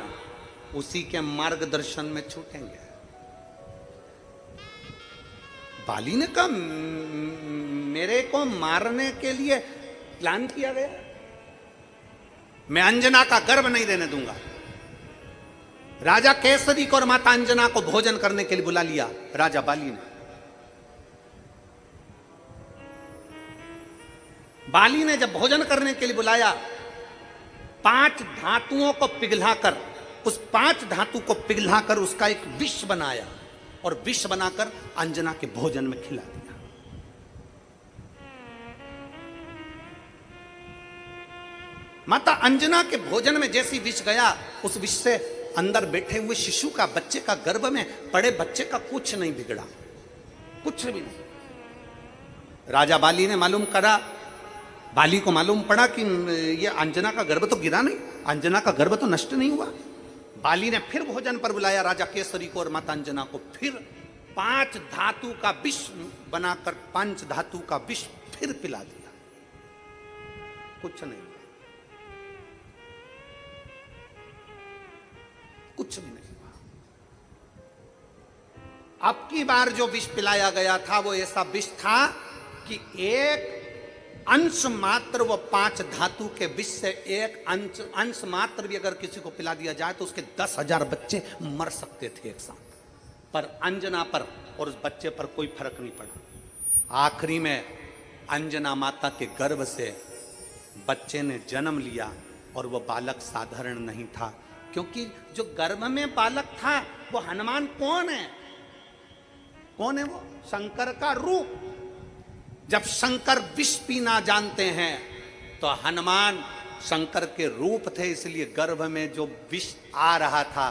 [SPEAKER 1] उसी के मार्गदर्शन में छूटेंगे। बाली ने कहा मेरे को मारने के लिए प्लान किया गया, मैं अंजना का गर्भ नहीं देने दूंगा। राजा केसरी को और माता अंजना को भोजन करने के लिए बुला लिया राजा बाली ने। बाली ने जब भोजन करने के लिए बुलाया, 5 धातुओं को पिघलाकर, उस 5 धातु को पिघलाकर उसका एक विष बनाया और विष बनाकर अंजना के भोजन में खिला दिया। माता अंजना के भोजन में जैसी विष गया, उस विष से अंदर बैठे हुए शिशु का, बच्चे का, गर्भ में पड़े बच्चे का कुछ नहीं बिगड़ा, कुछ भी नहीं। राजा बाली ने मालूम करा, बाली को मालूम पड़ा कि ये अंजना का गर्भ तो गिरा नहीं, अंजना का गर्भ तो नष्ट नहीं हुआ। बाली ने फिर भोजन पर बुलाया राजा केसरी को और माता अंजना को, फिर 5 धातु का विष बनाकर 5 धातु का विष फिर पिला दिया, कुछ नहीं हुआ, कुछ भी नहीं हुआ। अब की बार जो विष पिलाया गया था वो ऐसा विष था कि एक अंश मात्र, वो 5 धातु के विष से एक अंश मात्र भी अगर किसी को पिला दिया जाए तो उसके 10,000 बच्चे मर सकते थे एक साथ, पर अंजना पर और उस बच्चे पर कोई फर्क नहीं पड़ा। आखिरी में अंजना माता के गर्भ से बच्चे ने जन्म लिया और वो बालक साधारण नहीं था, क्योंकि जो गर्भ में बालक था वो हनुमान कौन है? कौन है वो? शंकर का रूप। जब शंकर विष पीना जानते हैं तो हनुमान शंकर के रूप थे, इसलिए गर्भ में जो विष आ रहा था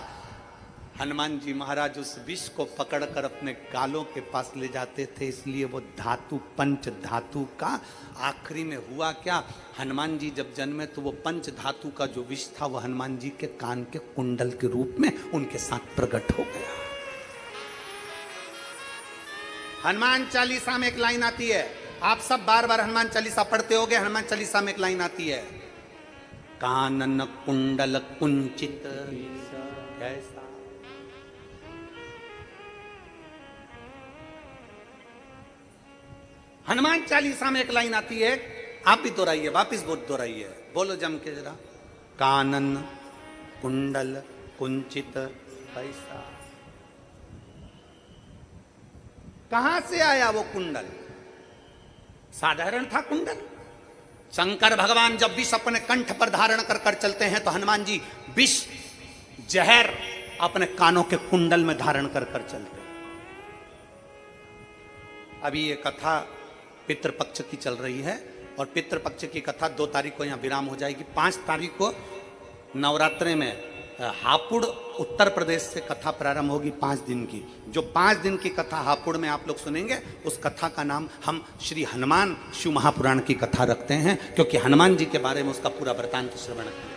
[SPEAKER 1] हनुमान जी महाराज उस विष को पकड़कर अपने गालों के पास ले जाते थे। इसलिए वो धातु, पंच धातु का आखिरी में हुआ क्या, हनुमान जी जब जन्मे तो वो पंच धातु का जो विष था वो हनुमान जी के कान के कुंडल के रूप में उनके साथ प्रकट हो गया। हनुमान चालीसा में एक लाइन आती है, आप सब बार बार हनुमान चालीसा पढ़ते होगे। हनुमान चालीसा में एक लाइन आती है, कानन कुंडल कुंचित कैसा। हनुमान चालीसा में एक लाइन आती है, आप भी दोहराइए, वापिस दोहराइए, बोलो जम के जरा, कानन कुंडल कुंचित कैसा। कहां से आया वो कुंडल? साधारण था कुंडल? शंकर भगवान जब विष अपने कंठ पर धारण कर कर चलते हैं तो हनुमान जी विष जहर अपने कानों के कुंडल में धारण कर कर चलते हैं। अभी ये कथा पितृपक्ष की चल रही है और पितृपक्ष की कथा 2 तारीख को यहां विराम हो जाएगी। 5 तारीख को नवरात्रे में हापुड़ उत्तर प्रदेश से कथा प्रारंभ होगी 5 दिन की। जो 5 दिन की कथा हापुड़ में आप लोग सुनेंगे, उस कथा का नाम हम श्री हनुमान शिव महापुराण की कथा रखते हैं, क्योंकि हनुमान जी के बारे में उसका पूरा वृतांत श्रवण करें।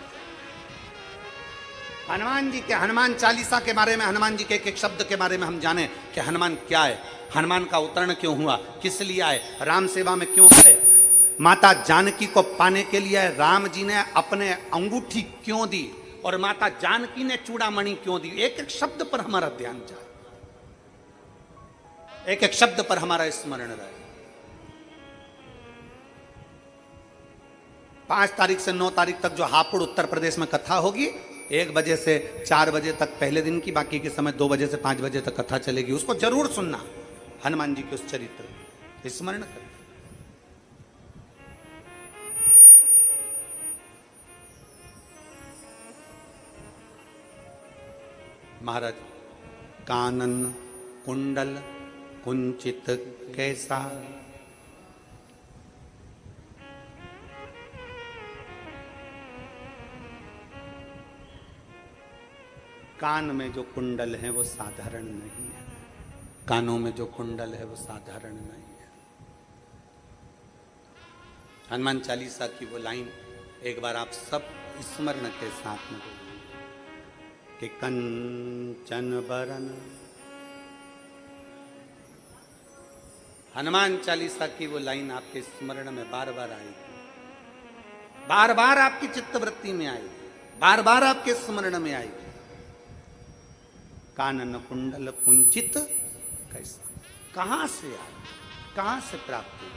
[SPEAKER 1] हनुमान जी के, हनुमान चालीसा के बारे में, हनुमान जी के एक एक शब्द के बारे में हम जाने कि हनुमान क्या है, हनुमान का अवतरण क्यों हुआ, किस लिए आए, राम सेवा में क्यों आए, माता जानकी को पाने के लिए राम जी ने अपने अंगूठी क्यों दी और माता जानकी ने चूड़ामणि क्यों दी। एक एक शब्द पर हमारा ध्यान जाए, एक एक शब्द पर हमारा स्मरण रहे। 5 तारीख से 9 तारीख तक जो हापुड़ उत्तर प्रदेश में कथा होगी, 1 बजे से 4 बजे तक पहले दिन की, बाकी के समय 2 बजे से 5 बजे तक कथा चलेगी। उसको जरूर सुनना, हनुमान जी के उस चरित्र स्मरण करें। महाराज, कानन कुंडल कुंचित कैसा, कान में जो कुंडल है वो साधारण नहीं है, कानों में जो कुंडल है वो साधारण नहीं है। हनुमान चालीसा की वो लाइन एक बार आप सब स्मरण के साथ में बोलिए कि कंचन बरन। हनुमान चालीसा की वो लाइन आपके स्मरण में बार बार आएगी, बार बार आपकी चित्तवृत्ति में आएगी, बार बार आपके स्मरण में आएगी। कानन कुंडल कुंचित कैसा, कहां से आए, कहां से प्राप्त हुआ,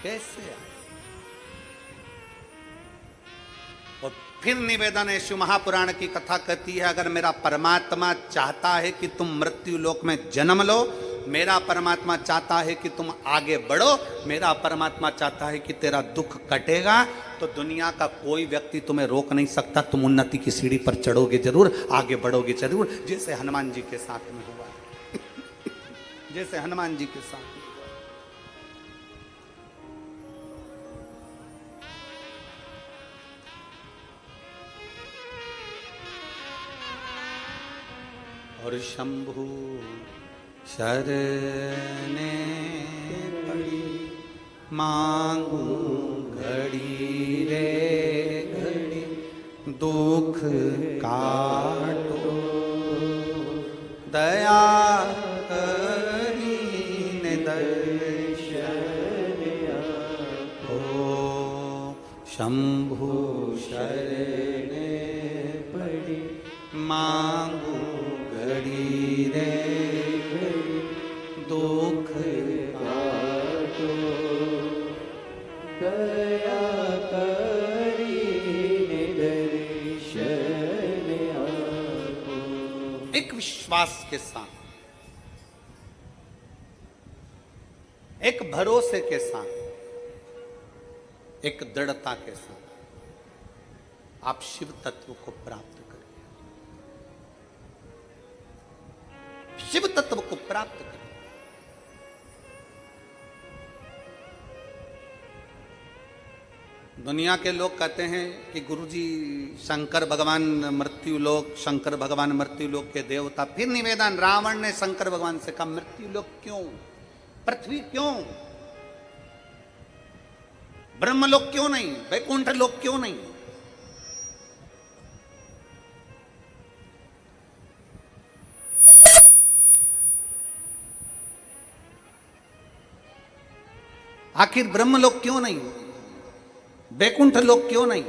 [SPEAKER 1] कैसे आए। और फिर निवेदन है, शिव महापुराण की कथा कहती है, अगर मेरा परमात्मा चाहता है कि तुम मृत्यु लोक में जन्म लो, मेरा परमात्मा चाहता है कि तुम आगे बढ़ो, मेरा परमात्मा चाहता है कि तेरा दुख कटेगा, तो दुनिया का कोई व्यक्ति तुम्हें रोक नहीं सकता। तुम उन्नति की सीढ़ी पर चढ़ोगे जरूर, आगे बढ़ोगे जरूर, जैसे हनुमान जी के साथ में हुआ जैसे हनुमान जी के साथ में हुआ। और शंभु शरणे पड़ी मांगू घड़ी रे घड़ी, दुख काटो दया करीने दर्शन हो। शंभु शरणे पड़ी मांगू घड़ी रे घड़ी, एक विश्वास के साथ, एक भरोसे के साथ, एक दृढ़ता के साथ आप शिव तत्व को प्राप्त करिए, शिव तत्व को प्राप्त करिए। दुनिया के लोग कहते हैं कि गुरुजी शंकर भगवान मृत्युलोक, शंकर भगवान मृत्युलोक के देवता। फिर निवेदन, रावण ने शंकर भगवान से कहा मृत्युलोक क्यों, पृथ्वी क्यों, ब्रह्मलोक क्यों नहीं, वैकुंठ लोक क्यों नहीं? आखिर ब्रह्मलोक क्यों नहीं, वैकुंठ लोक क्यों नहीं,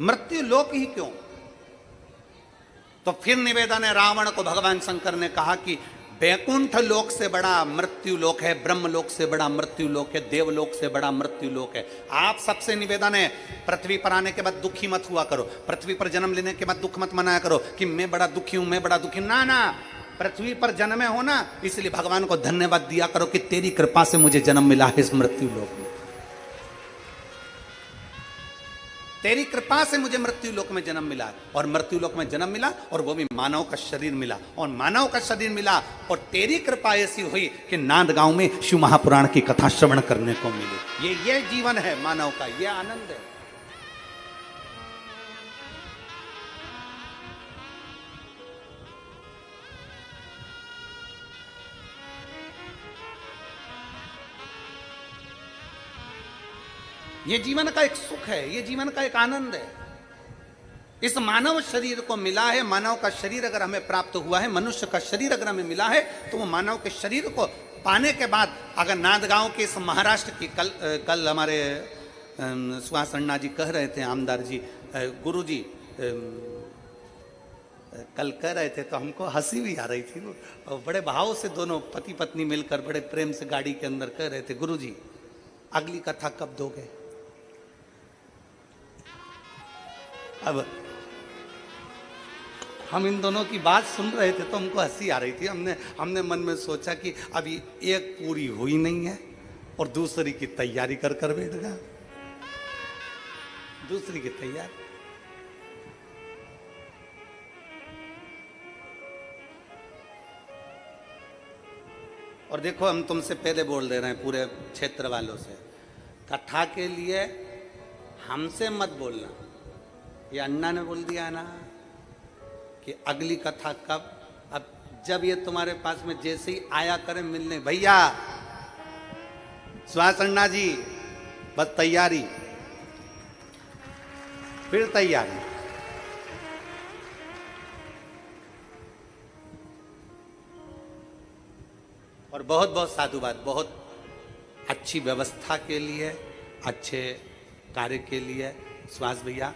[SPEAKER 1] मृत्यु लोक ही क्यों? तो फिर निवेदन है, रावण को भगवान शंकर ने कहा कि वैकुंठ लोक से बड़ा मृत्यु लोक है, ब्रह्म लोक से बड़ा मृत्यु लोक है, देवलोक से बड़ा मृत्यु लोक है। आप सबसे निवेदन है, पृथ्वी पर आने के बाद दुखी मत हुआ करो, पृथ्वी पर जन्म लेने के बाद दुख मत मनाया करो कि मैं बड़ा दुखी हूं, मैं बड़ा दुखी। ना ना, पृथ्वी पर जन्मे हो ना, इसलिए भगवान को धन्यवाद दिया करो कि तेरी कृपा से मुझे जन्म मिला है इस मृत्यु लोक में, तेरी कृपा से मुझे मृत्यु लोक में जन्म मिला। और मृत्यु लोक में जन्म मिला और वो भी मानव का शरीर मिला, और मानव का शरीर मिला और तेरी कृपा ऐसी हुई कि नांद गांव में शिव महापुराण की कथा श्रवण करने को मिली। ये जीवन है मानव का, ये आनंद है। ये जीवन का एक सुख है, ये जीवन का एक आनंद है। इस मानव शरीर को मिला है, मानव का शरीर अगर हमें प्राप्त हुआ है, मनुष्य का शरीर अगर हमें मिला है, तो वो मानव के शरीर को पाने के बाद अगर नांदगांव के इस महाराष्ट्र की कल हमारे सुहास अन्ना जी कह रहे थे, आमदार जी, गुरु जी कल कह रहे थे तो हमको हंसी भी आ रही थी। और बड़े भाव से दोनों पति पत्नी मिलकर बड़े प्रेम से गाड़ी के अंदर कह रहे थे, गुरु जी अगली कथा कब दोगे? अब हम इन दोनों की बात सुन रहे थे तो हमको हंसी आ रही थी। हमने मन में सोचा कि अभी एक पूरी हुई नहीं है और दूसरी की तैयारी कर बैठ गया, दूसरी की तैयारी। और देखो, हम तुमसे पहले बोल दे रहे हैं पूरे क्षेत्र वालों से, कथा के लिए हमसे मत बोलना। ये अन्ना ने बोल दिया ना कि अगली कथा कब। अब जब ये तुम्हारे पास में जैसे ही आया करें मिलने, भैया सुहास अन्ना जी बस तैयारी, फिर तैयारी। और बहुत बहुत साधुवाद, बहुत अच्छी व्यवस्था के लिए, अच्छे कार्य के लिए सुहास भैया।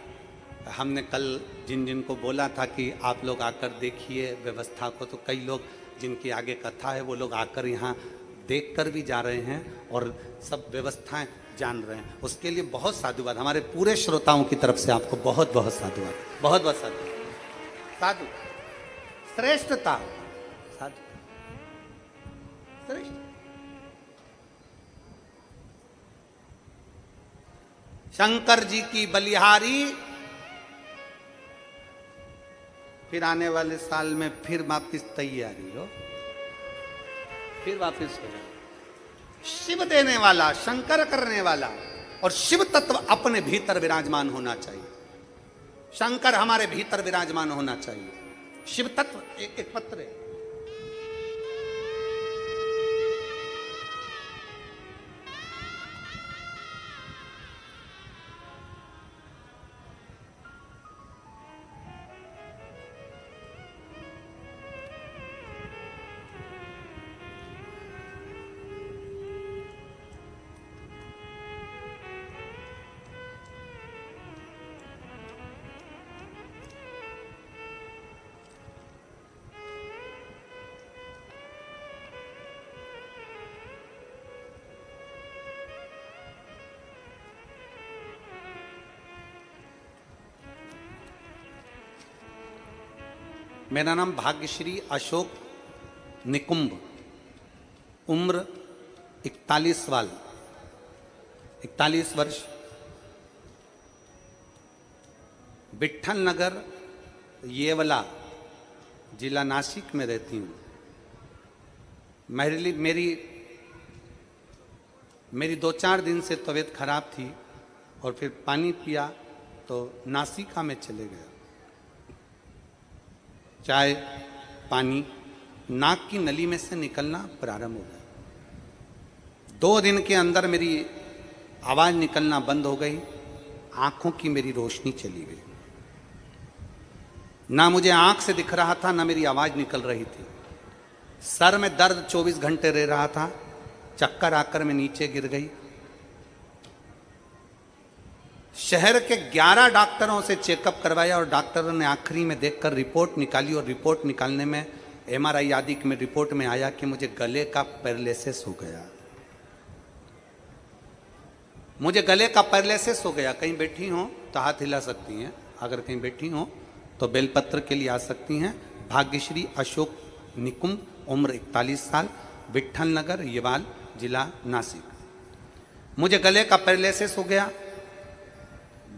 [SPEAKER 1] हमने कल जिन को बोला था कि आप लोग आकर देखिए व्यवस्था को, तो कई लोग जिनकी आगे कथा है वो लोग आकर यहाँ देख कर भी जा रहे हैं और सब व्यवस्थाएं जान रहे हैं। उसके लिए बहुत साधुवाद, हमारे पूरे श्रोताओं की तरफ से आपको बहुत बहुत साधुवाद, बहुत बहुत साधुवाद। साधु श्रेष्ठता, साधु श्रेष्ठ। शंकर जी की बलिहारी, फिर आने वाले साल में फिर वापिस तैयारी हो, फिर वापिस हो जाए। शिव देने वाला, शंकर करने वाला, और शिव तत्व अपने भीतर विराजमान होना चाहिए। शंकर हमारे भीतर विराजमान होना चाहिए। शिव तत्व एक पत्र है। मेरा नाम भाग्यश्री अशोक निकुंभ, उम्र 41 वर्ष, विट्ठल नगर येवला जिला नासिक में रहती हूँ। मेरी 2-4 दिन से तबीयत खराब थी और फिर पानी पिया तो नासिका में चले गया। चाय पानी नाक की नली में से निकलना प्रारंभ हो गया। 2 दिन के अंदर मेरी आवाज़ निकलना बंद हो गई, आंखों की मेरी रोशनी चली गई। ना मुझे आंख से दिख रहा था, ना मेरी आवाज़ निकल रही थी। सर में दर्द 24 घंटे रह रहा था। चक्कर आकर मैं नीचे गिर गई। शहर के 11 डॉक्टरों से चेकअप करवाया और डॉक्टरों ने आखिरी में देखकर रिपोर्ट निकाली और रिपोर्ट निकालने में MRI आदि में रिपोर्ट में आया कि मुझे गले का पैरालिसिस हो गया। मुझे गले का पैरालिसिस हो गया। कहीं बैठी हो तो हाथ हिला सकती हैं, अगर कहीं बैठी हो तो बेलपत्र के लिए आ सकती हैं। भाग्यश्री अशोक निकुंभ, उम्र 41 साल, विट्ठल नगर येवाल जिला नासिक। मुझे गले का पैरालिसिस हो गया।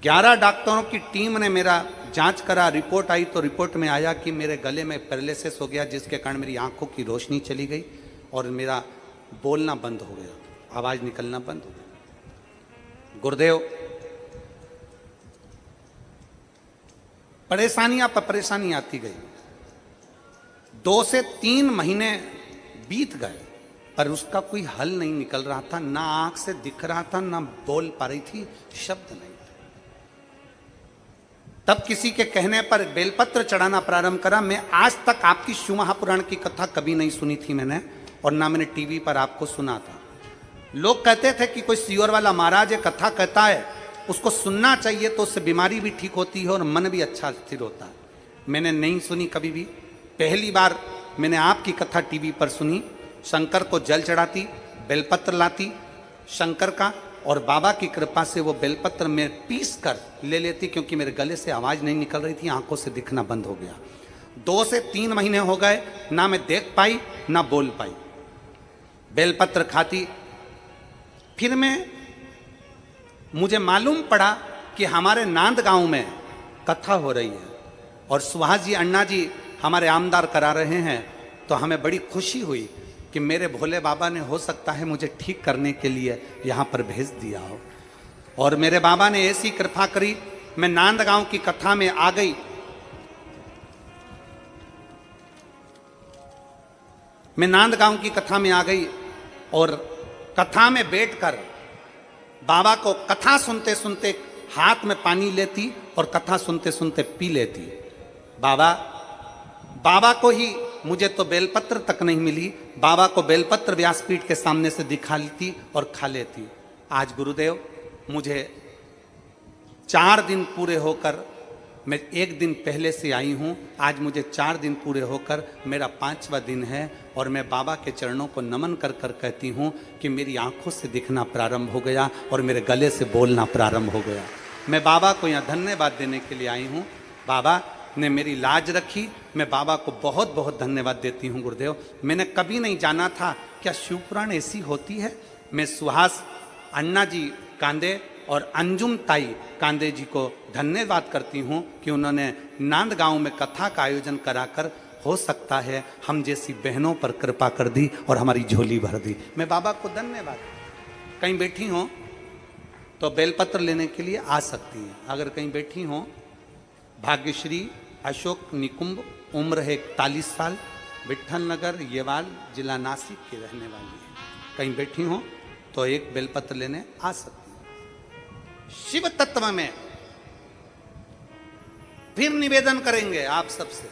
[SPEAKER 1] 11 डॉक्टरों की टीम ने मेरा जांच करा, रिपोर्ट आई तो रिपोर्ट में आया कि मेरे गले में पैरालिसिस हो गया, जिसके कारण मेरी आंखों की रोशनी चली गई और मेरा बोलना बंद हो गया, आवाज़ निकलना बंद हो गया। गुरुदेव, परेशानियां पर परेशानी आती गई। 2 से 3 महीने बीत गए पर उसका कोई हल नहीं निकल रहा था। ना आंख से दिख रहा था, ना बोल पा रही थी, शब्द नहीं थे। तब किसी के कहने पर बेलपत्र चढ़ाना प्रारंभ करा। मैं आज तक आपकी शिव महापुराण की कथा कभी नहीं सुनी थी मैंने, और ना मैंने टीवी पर आपको सुना था। लोग कहते थे कि कोई सियोर वाला महाराज ये कथा कहता है, उसको सुनना चाहिए तो उससे बीमारी भी ठीक होती है और मन भी अच्छा स्थिर होता है। मैंने नहीं सुनी कभी भी। पहली बार मैंने आपकी कथा टीवी पर सुनी। शंकर को जल चढ़ाती, बेलपत्र लाती शंकर का, और बाबा की कृपा से वो बेलपत्र में पीस कर ले लेती, क्योंकि मेरे गले से आवाज़ नहीं निकल रही थी, आंखों से दिखना बंद हो गया। 2 से 3 महीने हो गए, ना मैं देख पाई ना बोल पाई। बेलपत्र खाती। फिर मुझे मालूम पड़ा कि हमारे नांद गांव में कथा हो रही है और सुहास जी अण्णा जी हमारे आमदार करा रहे हैं। तो हमें बड़ी खुशी हुई कि मेरे भोले बाबा ने हो सकता है मुझे ठीक करने के लिए यहाँ पर भेज दिया हो। और मेरे बाबा ने ऐसी कृपा करी, मैं नांद गांव की कथा में आ गई। मैं नांद गांव की कथा में आ गई और कथा में बैठकर बाबा को कथा सुनते सुनते हाथ में पानी लेती और कथा सुनते सुनते पी लेती। बाबा को ही मुझे तो बेलपत्र तक नहीं मिली, बाबा को बेलपत्र व्यासपीठ के सामने से दिखा लेती और खा लेती। आज गुरुदेव, मुझे 4 दिन पूरे होकर, मैं 1 दिन पहले से आई हूँ, आज मुझे 4 दिन पूरे होकर मेरा 5वां दिन है और मैं बाबा के चरणों को नमन कर कर कहती हूँ कि मेरी आंखों से दिखना प्रारंभ हो गया और मेरे गले से बोलना प्रारंभ हो गया। मैं बाबा को यहाँ धन्यवाद देने के लिए आई हूँ। बाबा ने मेरी लाज रखी, मैं बाबा को बहुत बहुत धन्यवाद देती हूँ। गुरुदेव, मैंने कभी नहीं जाना था क्या शिवपुराण ऐसी होती है। मैं सुहास अण्णा जी कांदे और अंजुम ताई कांदे जी को धन्यवाद करती हूँ कि उन्होंने नांद गांव में कथा का आयोजन कराकर, हो सकता है हम जैसी बहनों पर कृपा कर दी और हमारी झोली भर दी। मैं बाबा को धन्यवाद। कहीं बैठी हो तो बेलपत्र लेने के लिए आ सकती हैं। अगर कहीं बैठी हो, भाग्यश्री अशोक निकुंभ, उम्र है 41 साल, विट्ठल नगर येवाल जिला नासिक की रहने वाली है। कहीं बैठी हो तो एक बेलपत्र लेने आ सकती। शिव तत्व में फिर निवेदन करेंगे आप सबसे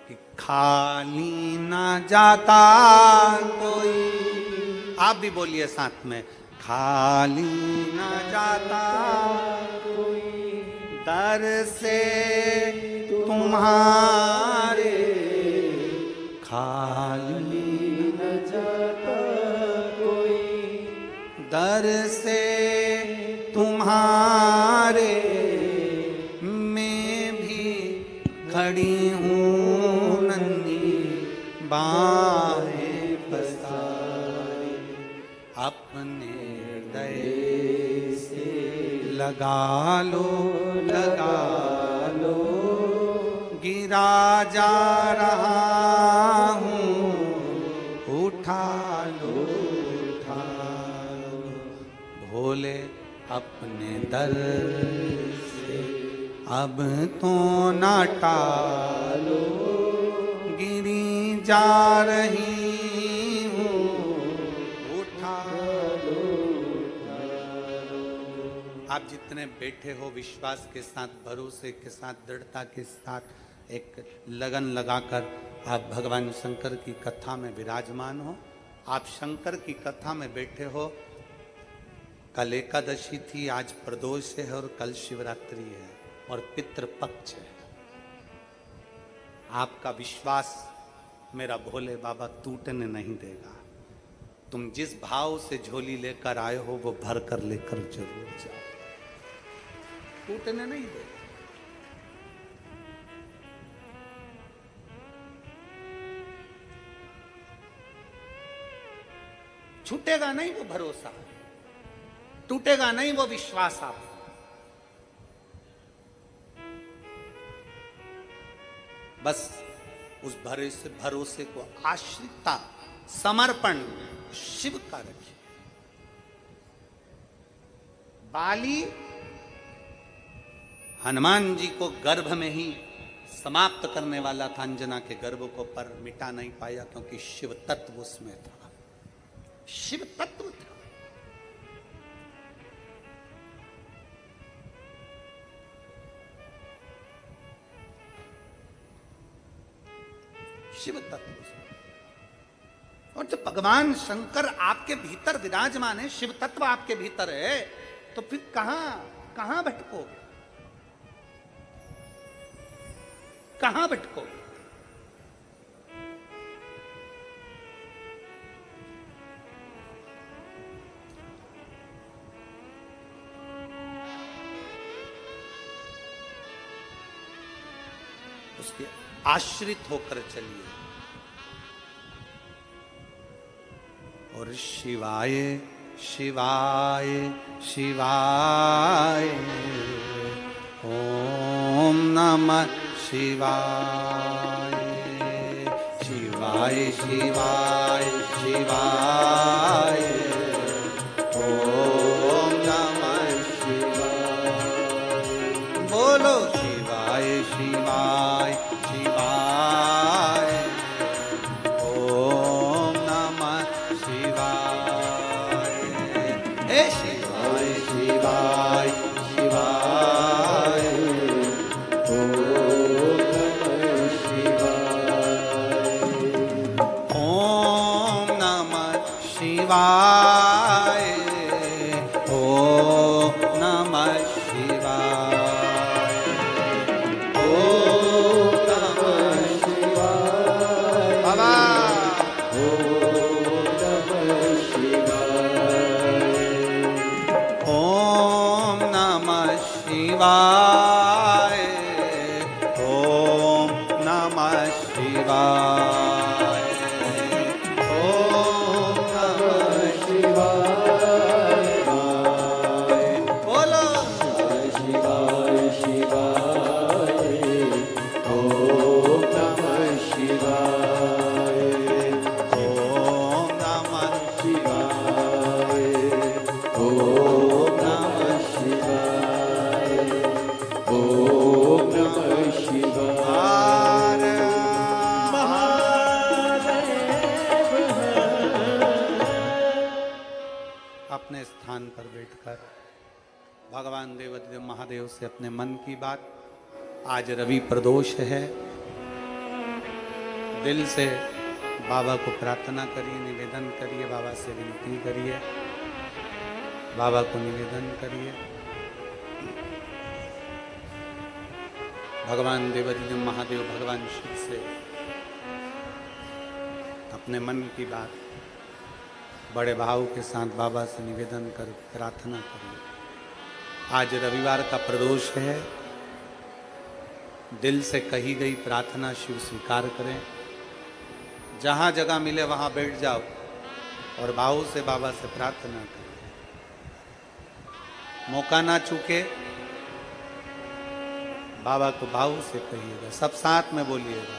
[SPEAKER 1] कि खाली ना जाता कोई, आप भी बोलिए साथ में, खाली ना जाता कोई दर से तुम्हारे, खाली न जाता कोई दर से तुम्हारे, मैं भी खड़ी हूँ नन्ही बाहें पसारे, अपने हृदय से लगा लो, लगा लो, गिरा जा रहा हूँ, उठा लो, उठा लो, भोले अपने दर से अब तो ना टालो, गिरी जा रही हूँ, उठा लो, उठा लो। आप जितने बैठे हो विश्वास के साथ, भरोसे के साथ, दृढ़ता के साथ, एक लगन लगाकर आप भगवान शंकर की कथा में विराजमान हो। आप शंकर की कथा में बैठे हो। कल एकादशी थी, आज प्रदोष है और कल शिवरात्रि है और पितृपक्ष है। आपका विश्वास मेरा भोले बाबा टूटने नहीं देगा। तुम जिस भाव से झोली लेकर आए हो वो भर कर लेकर जरूर जाओ, टूटने नहीं देगा। छूटेगा नहीं वो भरोसा, टूटेगा नहीं वो विश्वास। आप बस उस भरोसे को आश्रितता, समर्पण शिव का रखिए। बाली हनुमान जी को गर्भ में ही समाप्त करने वाला था, अंजना के गर्भ को, पर मिटा नहीं पाया क्योंकि शिव तत्व उसमें था, शिव तत्व था। शिव तत्व। और जब भगवान शंकर आपके भीतर विराजमान है, शिव तत्व आपके भीतर है, तो फिर कहां भटकोगे, कहां भटकोगे? उसके आश्रित होकर चलिए। और शिवाय शिवाय शिवाय, ओम नमः शिवाय, शिवाय शिवाय शिवाय, ओम नमः शिवाय। बोलो शिवाय शिवाय शिवाय, ओम नमः शिवाय। हे शिवाय शिवाय शिवाय, ओम नमः शिवाय, ओम नमः शिवाय, ओम नमः शिवाय। शिवाय, ओम नमः शिवाय, ओम नमः शिवाय। बोलो शिवाय शिवाय, ओम नमः शिवाय, ओम नमः शिवाय, ओम नमः शिवाय, ओम नमः शिवाय। अपने स्थान पर बैठकर भगवान देवाधिदेव महादेव से अपने मन की बात, आज रवि प्रदोष है, दिल से बाबा को प्रार्थना करिए, निवेदन करिए, बाबा से विनती करिए, बाबा को निवेदन करिए। भगवान देवाधिदेव महादेव, भगवान शिव से अपने मन की बात बड़े भाव के साथ बाबा से निवेदन कर प्रार्थना करिए। आज रविवार का प्रदोष है, दिल से कही गई प्रार्थना शिव स्वीकार करें। जहाँ जगह मिले वहाँ बैठ जाओ और भाव से बाबा से प्रार्थना करें। मौका ना चूके, बाबा को भाव से कहिएगा, सब साथ में बोलिएगा।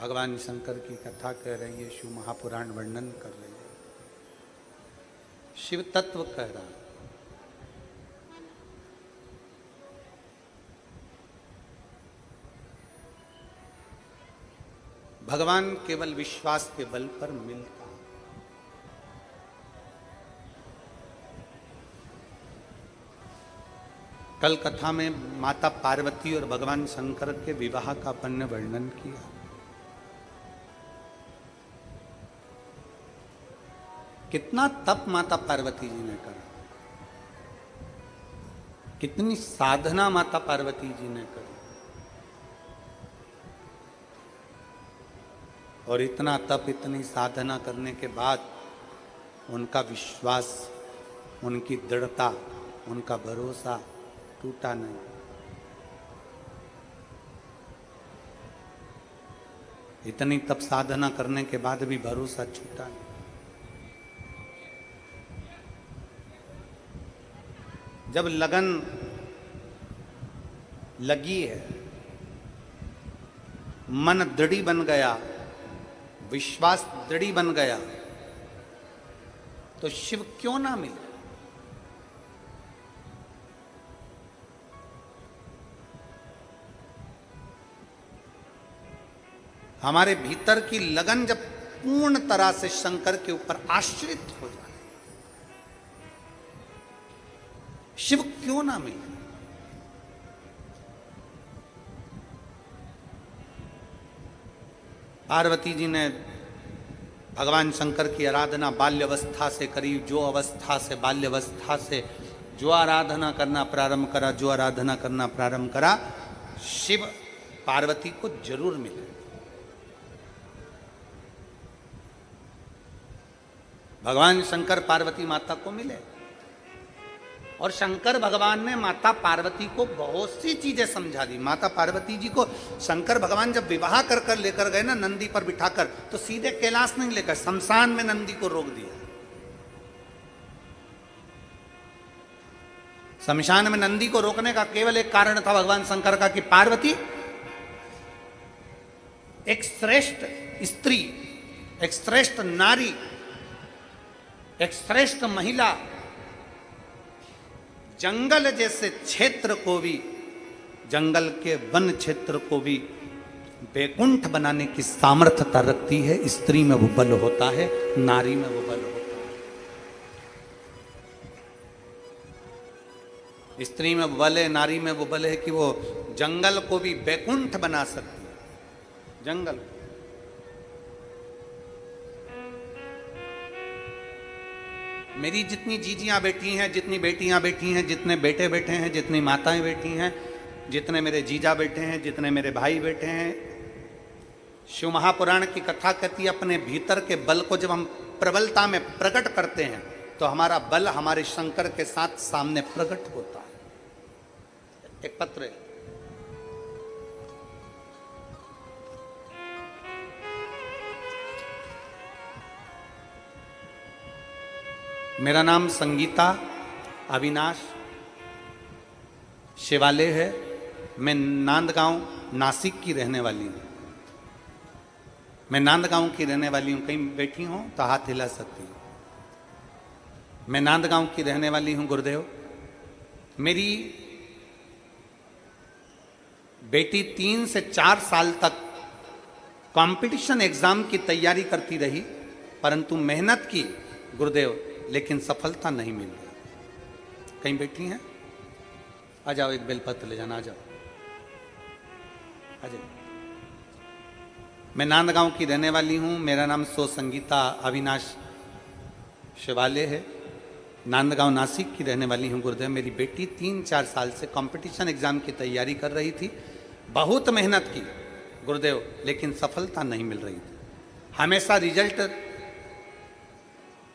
[SPEAKER 1] भगवान शंकर की कथा कह रही है, शिव महापुराण वर्णन कर रही है, शिव तत्व कह रहा है। भगवान केवल विश्वास के बल पर मिलता है। कल कथा में माता पार्वती और भगवान शंकर के विवाह का अपन ने वर्णन किया। कितना तप माता पार्वती जी ने करा, कितनी साधना माता पार्वती जी ने करी, और इतना तप इतनी साधना करने के बाद उनका विश्वास, उनकी दृढ़ता, उनका भरोसा टूटा नहीं। इतनी तप साधना करने के बाद भी भरोसा छूटा नहीं। जब लगन लगी है, मन दृढ़ी बन गया, विश्वास दृढ़ी बन गया, तो शिव क्यों ना मिले। हमारे भीतर की लगन जब पूर्ण तरह से शंकर के ऊपर आश्रित हो जाए, शिव क्यों ना मिले। पार्वती जी ने भगवान शंकर की आराधना बाल्यावस्था से करी। जो अवस्था से, बाल्यावस्था से जो आराधना करना प्रारंभ करा, जो आराधना करना प्रारंभ करा, शिव पार्वती को जरूर मिले। भगवान शंकर पार्वती माता को मिले और शंकर भगवान ने माता पार्वती को बहुत सी चीजें समझा दी। माता पार्वती जी को शंकर भगवान जब विवाह कर कर लेकर गए ना नंदी पर बिठाकर, तो सीधे कैलाश नहीं लेकर शमशान में नंदी को रोक दिया। शमशान में नंदी को रोकने का केवल एक कारण था भगवान शंकर का कि पार्वती एक श्रेष्ठ स्त्री, एक श्रेष्ठ नारी, एक श्रेष्ठ महिला जंगल जैसे क्षेत्र को भी, जंगल के वन क्षेत्र को भी वैकुंठ बनाने की सामर्थ्यता रखती है। स्त्री में वो बल होता है, नारी में वो बल होता है। स्त्री में वो बल है, नारी में वो बल है कि वो जंगल को भी वैकुंठ बना सकती है। जंगल मेरी जितनी जीजियां बैठी हैं, जितनी बेटियां बैठी हैं, जितने बेटे बैठे हैं, जितनी माताएं बैठी हैं, जितने मेरे जीजा बैठे हैं, जितने मेरे भाई बैठे हैं, शिव महापुराण की कथा कहती है अपने भीतर के बल को जब हम प्रबलता में प्रकट करते हैं तो हमारा बल हमारे शंकर के साथ सामने प्रकट होता है। एक पत्र है, मेरा नाम संगीता अविनाश शिवाले है। मैं नांदगांव नासिक की रहने वाली हूँ। मैं नांदगांव की रहने वाली हूँ। कहीं बैठी हूँ तो हाथ हिला सकती हूँ। मैं नांदगांव की रहने वाली हूँ गुरुदेव। मेरी बेटी 3 से 4 साल तक कंपटीशन एग्जाम की तैयारी करती रही, परंतु मेहनत की गुरुदेव, लेकिन सफलता नहीं मिल रही। कहीं बैठी हैं? आ जाओ, एक बेलपत्र ले जाना, आ जाओ, आ जाओ। मैं नांदगांव की रहने वाली हूं। मेरा नाम संगीता अविनाश शिवाले है। नांदगांव नासिक की रहने वाली हूं गुरुदेव। मेरी बेटी 3-4 साल से कंपटीशन एग्जाम की तैयारी कर रही थी। बहुत मेहनत की गुरुदेव, लेकिन सफलता नहीं मिल रही थी। हमेशा रिजल्ट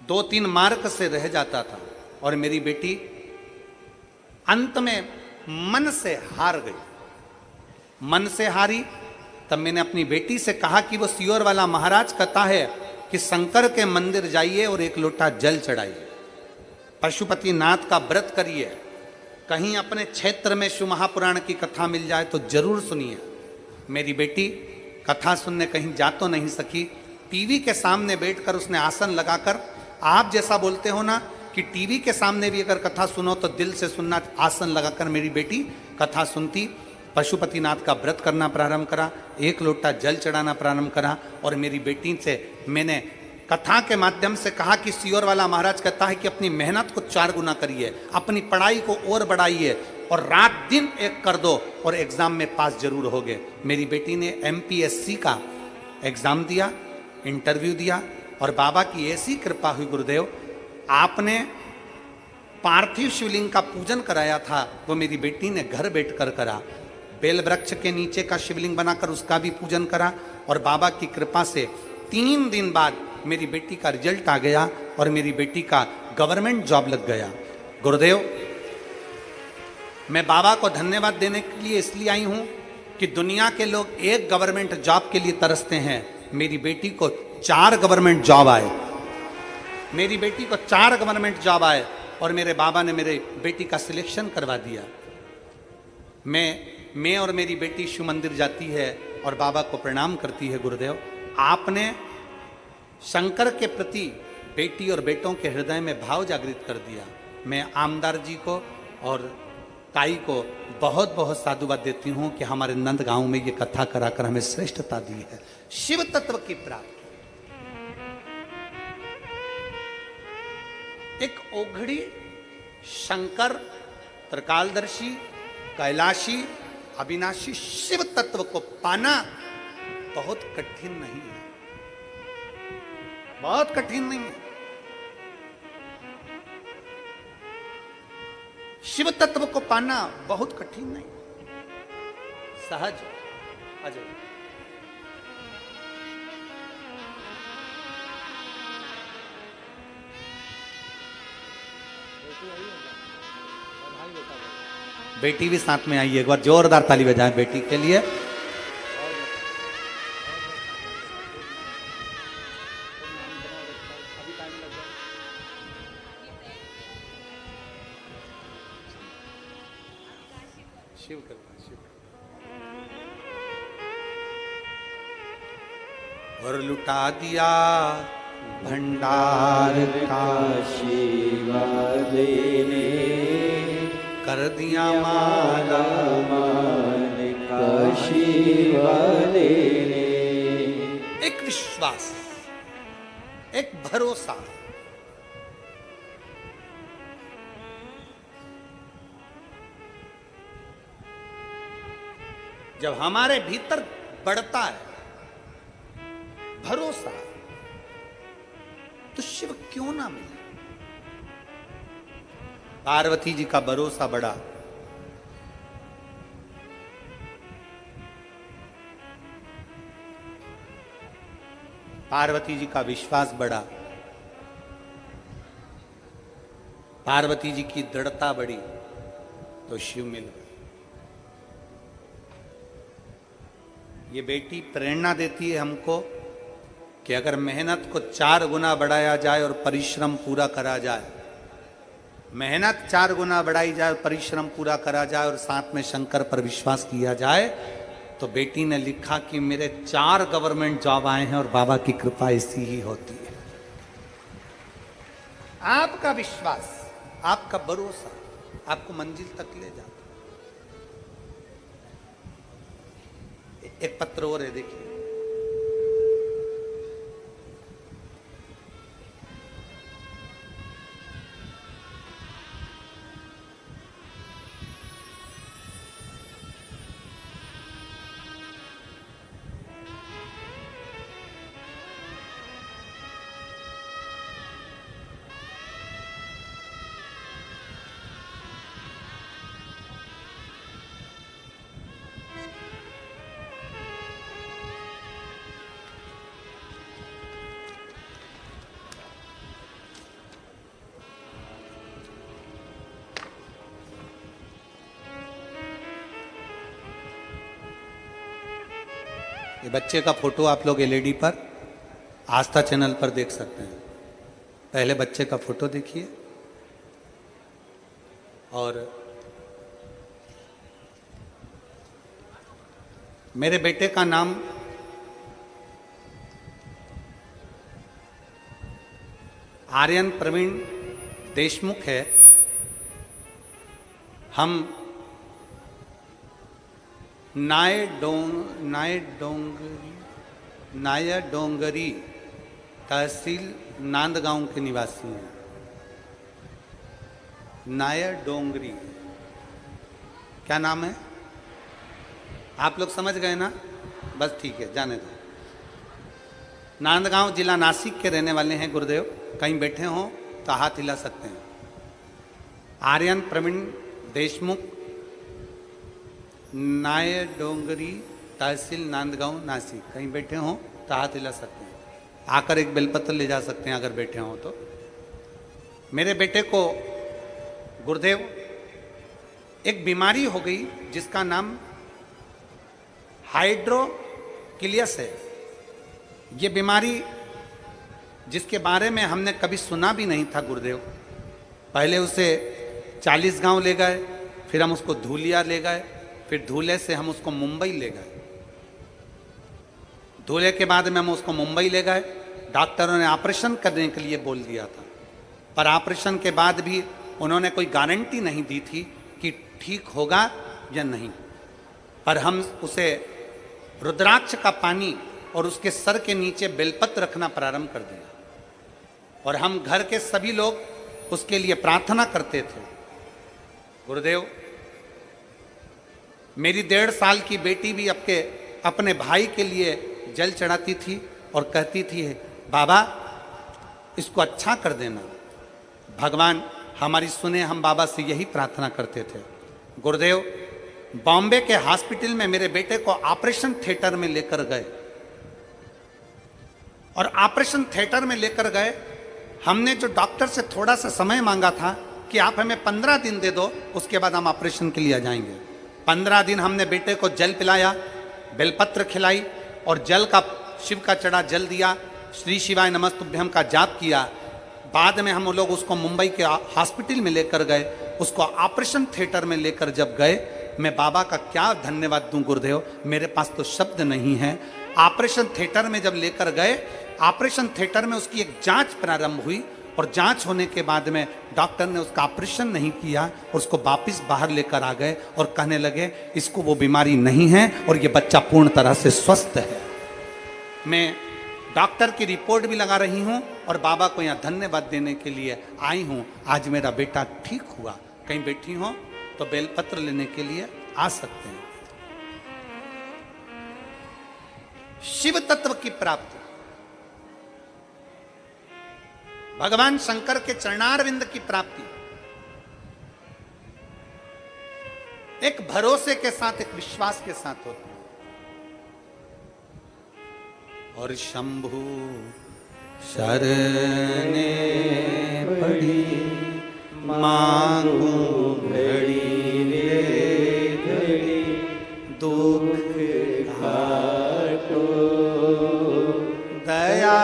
[SPEAKER 1] 2-3 मार्क से रह जाता था और मेरी बेटी अंत में मन से हार गई। मन से हारी तब मैंने अपनी बेटी से कहा कि वो सियोर वाला महाराज कहता है कि शंकर के मंदिर जाइए और 1 लोटा जल चढ़ाइए, पशुपतिनाथ का व्रत करिए, कहीं अपने क्षेत्र में शिव महापुराण की कथा मिल जाए तो जरूर सुनिए। मेरी बेटी कथा सुनने कहीं जा तो नहीं सकी। टीवी के सामने बैठकर उसने आसन लगाकर, आप जैसा बोलते हो ना कि टीवी के सामने भी अगर कथा सुनो तो दिल से सुनना, आसन लगाकर मेरी बेटी कथा सुनती, पशुपतिनाथ का व्रत करना प्रारंभ करा, 1 लोटा जल चढ़ाना प्रारंभ करा। और मेरी बेटी से मैंने कथा के माध्यम से कहा कि सियोर वाला महाराज कहता है कि अपनी मेहनत को 4 गुना करिए, अपनी पढ़ाई को और बढ़ाइए और रात दिन एक कर दो और एग्जाम में पास जरूर होगे। मेरी बेटी ने MPSC का एग्जाम दिया, इंटरव्यू दिया और बाबा की ऐसी कृपा हुई गुरुदेव, आपने पार्थिव शिवलिंग का पूजन कराया था वो मेरी बेटी ने घर बैठकर करा। बेल वृक्ष के नीचे का शिवलिंग बनाकर उसका भी पूजन करा और बाबा की कृपा से 3 दिन बाद मेरी बेटी का रिजल्ट आ गया और मेरी बेटी का गवर्नमेंट जॉब लग गया। गुरुदेव, मैं बाबा को धन्यवाद देने के लिए इसलिए आई हूं कि दुनिया के लोग एक गवर्नमेंट जॉब के लिए तरसते हैं, मेरी बेटी को 4 गवर्नमेंट जॉब आए। मेरी बेटी को 4 गवर्नमेंट जॉब आए और मेरे बाबा ने मेरे बेटी का सिलेक्शन करवा दिया। मैं और मेरी बेटी शिव मंदिर जाती है और बाबा को प्रणाम करती है। गुरुदेव, आपने शंकर के प्रति बेटी और बेटों के हृदय में भाव जागृत कर दिया। मैं आमदार जी को और ताई को बहुत बहुत साधुवाद देती हूँ कि हमारे नंद गांव में ये कथा कराकर हमें श्रेष्ठता दी है शिव तत्व की प्राप्ति। एक ओघड़ी शंकर, त्रिकालदर्शी, कैलाशी, अविनाशी शिव तत्व को पाना बहुत कठिन नहीं है, बहुत कठिन नहीं है। शिव तत्व को पाना बहुत कठिन नहीं, सहज। अजय बेटी भी साथ में आई है, एक बार जोरदार ताली बजाएं बेटी के लिए। शिव कृपा, शिव कृपा। और लुटा दिया भंडार का
[SPEAKER 2] आशीर्वाद ने,
[SPEAKER 1] कर दिया माला
[SPEAKER 2] मान का आशीर्वाद ने।
[SPEAKER 1] एक विश्वास, एक भरोसा, जब हमारे भीतर बढ़ता है भरोसा, तो शिव क्यों ना मिले। पार्वती जी का भरोसा बढ़ा, पार्वती जी का विश्वास बढ़ा, पार्वती जी की दृढ़ता बढ़ी, तो शिव मिल गए। ये बेटी प्रेरणा देती है हमको कि अगर मेहनत को 4 गुना बढ़ाया जाए और परिश्रम पूरा करा जाए, मेहनत 4 गुना बढ़ाई जाए और परिश्रम पूरा करा जाए और साथ में शंकर पर विश्वास किया जाए, तो बेटी ने लिखा कि मेरे 4 गवर्नमेंट जॉब आए हैं और बाबा की कृपा ऐसी ही होती है। आपका विश्वास, आपका भरोसा आपको मंजिल तक ले जाता। एक पत्र और है, देखिए। ये बच्चे का फोटो आप लोग एलईडी पर आस्था चैनल पर देख सकते हैं। पहले बच्चे का फोटो देखिए और मेरे बेटे का नाम आर्यन प्रवीण देशमुख है। हम नाय डोंगरी तहसील नांदगांव के निवासी हैं। नाय डोंगरी क्या नाम है? आप लोग समझ गए ना? बस ठीक है, जाने दो। नांदगांव जिला नासिक के रहने वाले हैं गुरुदेव। कहीं बैठे हों तो हाथ हिला सकते हैं। आर्यन प्रवीण देशमुख, नाय डोंगरी तहसील नांदगांव नासिक। कहीं बैठे हों तो हाथ हिला सकते हैं। आकर एक बेलपत्र ले जा सकते हैं अगर बैठे हों तो। मेरे बेटे को गुरुदेव एक बीमारी हो गई जिसका नाम हाइड्रोकिलियस है। ये बीमारी जिसके बारे में हमने कभी सुना भी नहीं था गुरुदेव। पहले उसे 40 गांव ले गए, फिर हम उसको धूलिया ले गए, फिर धूले से हम उसको मुंबई ले गए। धूले के बाद में हम उसको मुंबई ले गए। डॉक्टरों ने ऑपरेशन करने के लिए बोल दिया था, पर ऑपरेशन के बाद भी उन्होंने कोई गारंटी नहीं दी थी कि ठीक होगा या नहीं। पर हम उसे रुद्राक्ष का पानी और उसके सर के नीचे बेलपत्र रखना प्रारंभ कर दिया और हम घर के सभी लोग उसके लिए प्रार्थना करते थे। गुरुदेव, मेरी 1.5 साल की बेटी भी अपने भाई के लिए जल चढ़ाती थी और कहती थी, बाबा इसको अच्छा कर देना। भगवान हमारी सुने, हम बाबा से यही प्रार्थना करते थे। गुरुदेव, बॉम्बे के हॉस्पिटल में मेरे बेटे को ऑपरेशन थिएटर में लेकर गए और ऑपरेशन थिएटर में लेकर गए। हमने जो डॉक्टर से थोड़ा सा समय मांगा था कि आप हमें 15 दिन दे दो, उसके बाद हम ऑपरेशन के लिए आ जाएंगे। 15 दिन हमने बेटे को जल पिलाया, बेलपत्र खिलाई और जल का, शिव का चढ़ा जल दिया, श्री शिवाय नमस्तुभ्यम का जाप किया। बाद में हम लोग उसको मुंबई के हॉस्पिटल में लेकर गए, उसको ऑपरेशन थिएटर में लेकर जब गए, मैं बाबा का क्या धन्यवाद दूं गुरुदेव, मेरे पास तो शब्द नहीं है। ऑपरेशन थिएटर में जब लेकर गए, ऑपरेशन थिएटर में उसकी एक जांच प्रारंभ हुई और जांच होने के बाद में डॉक्टर ने उसका ऑपरेशन नहीं किया और उसको वापस बाहर लेकर आ गए और कहने लगे इसको वो बीमारी नहीं है और ये बच्चा पूर्ण तरह से स्वस्थ है। मैं डॉक्टर की रिपोर्ट भी लगा रही हूं और बाबा को यहाँ धन्यवाद देने के लिए आई हूं। आज मेरा बेटा ठीक हुआ। कहीं बैठी हो तो बेलपत्र लेने के लिए आ सकते हैं। शिव तत्व की प्राप्ति, भगवान शंकर के चरणारविंद की प्राप्ति एक भरोसे के साथ, एक विश्वास के साथ होती है। और शंभु शरणे पड़ी मांगू घड़ी रे घड़ी, दुख घाटो दया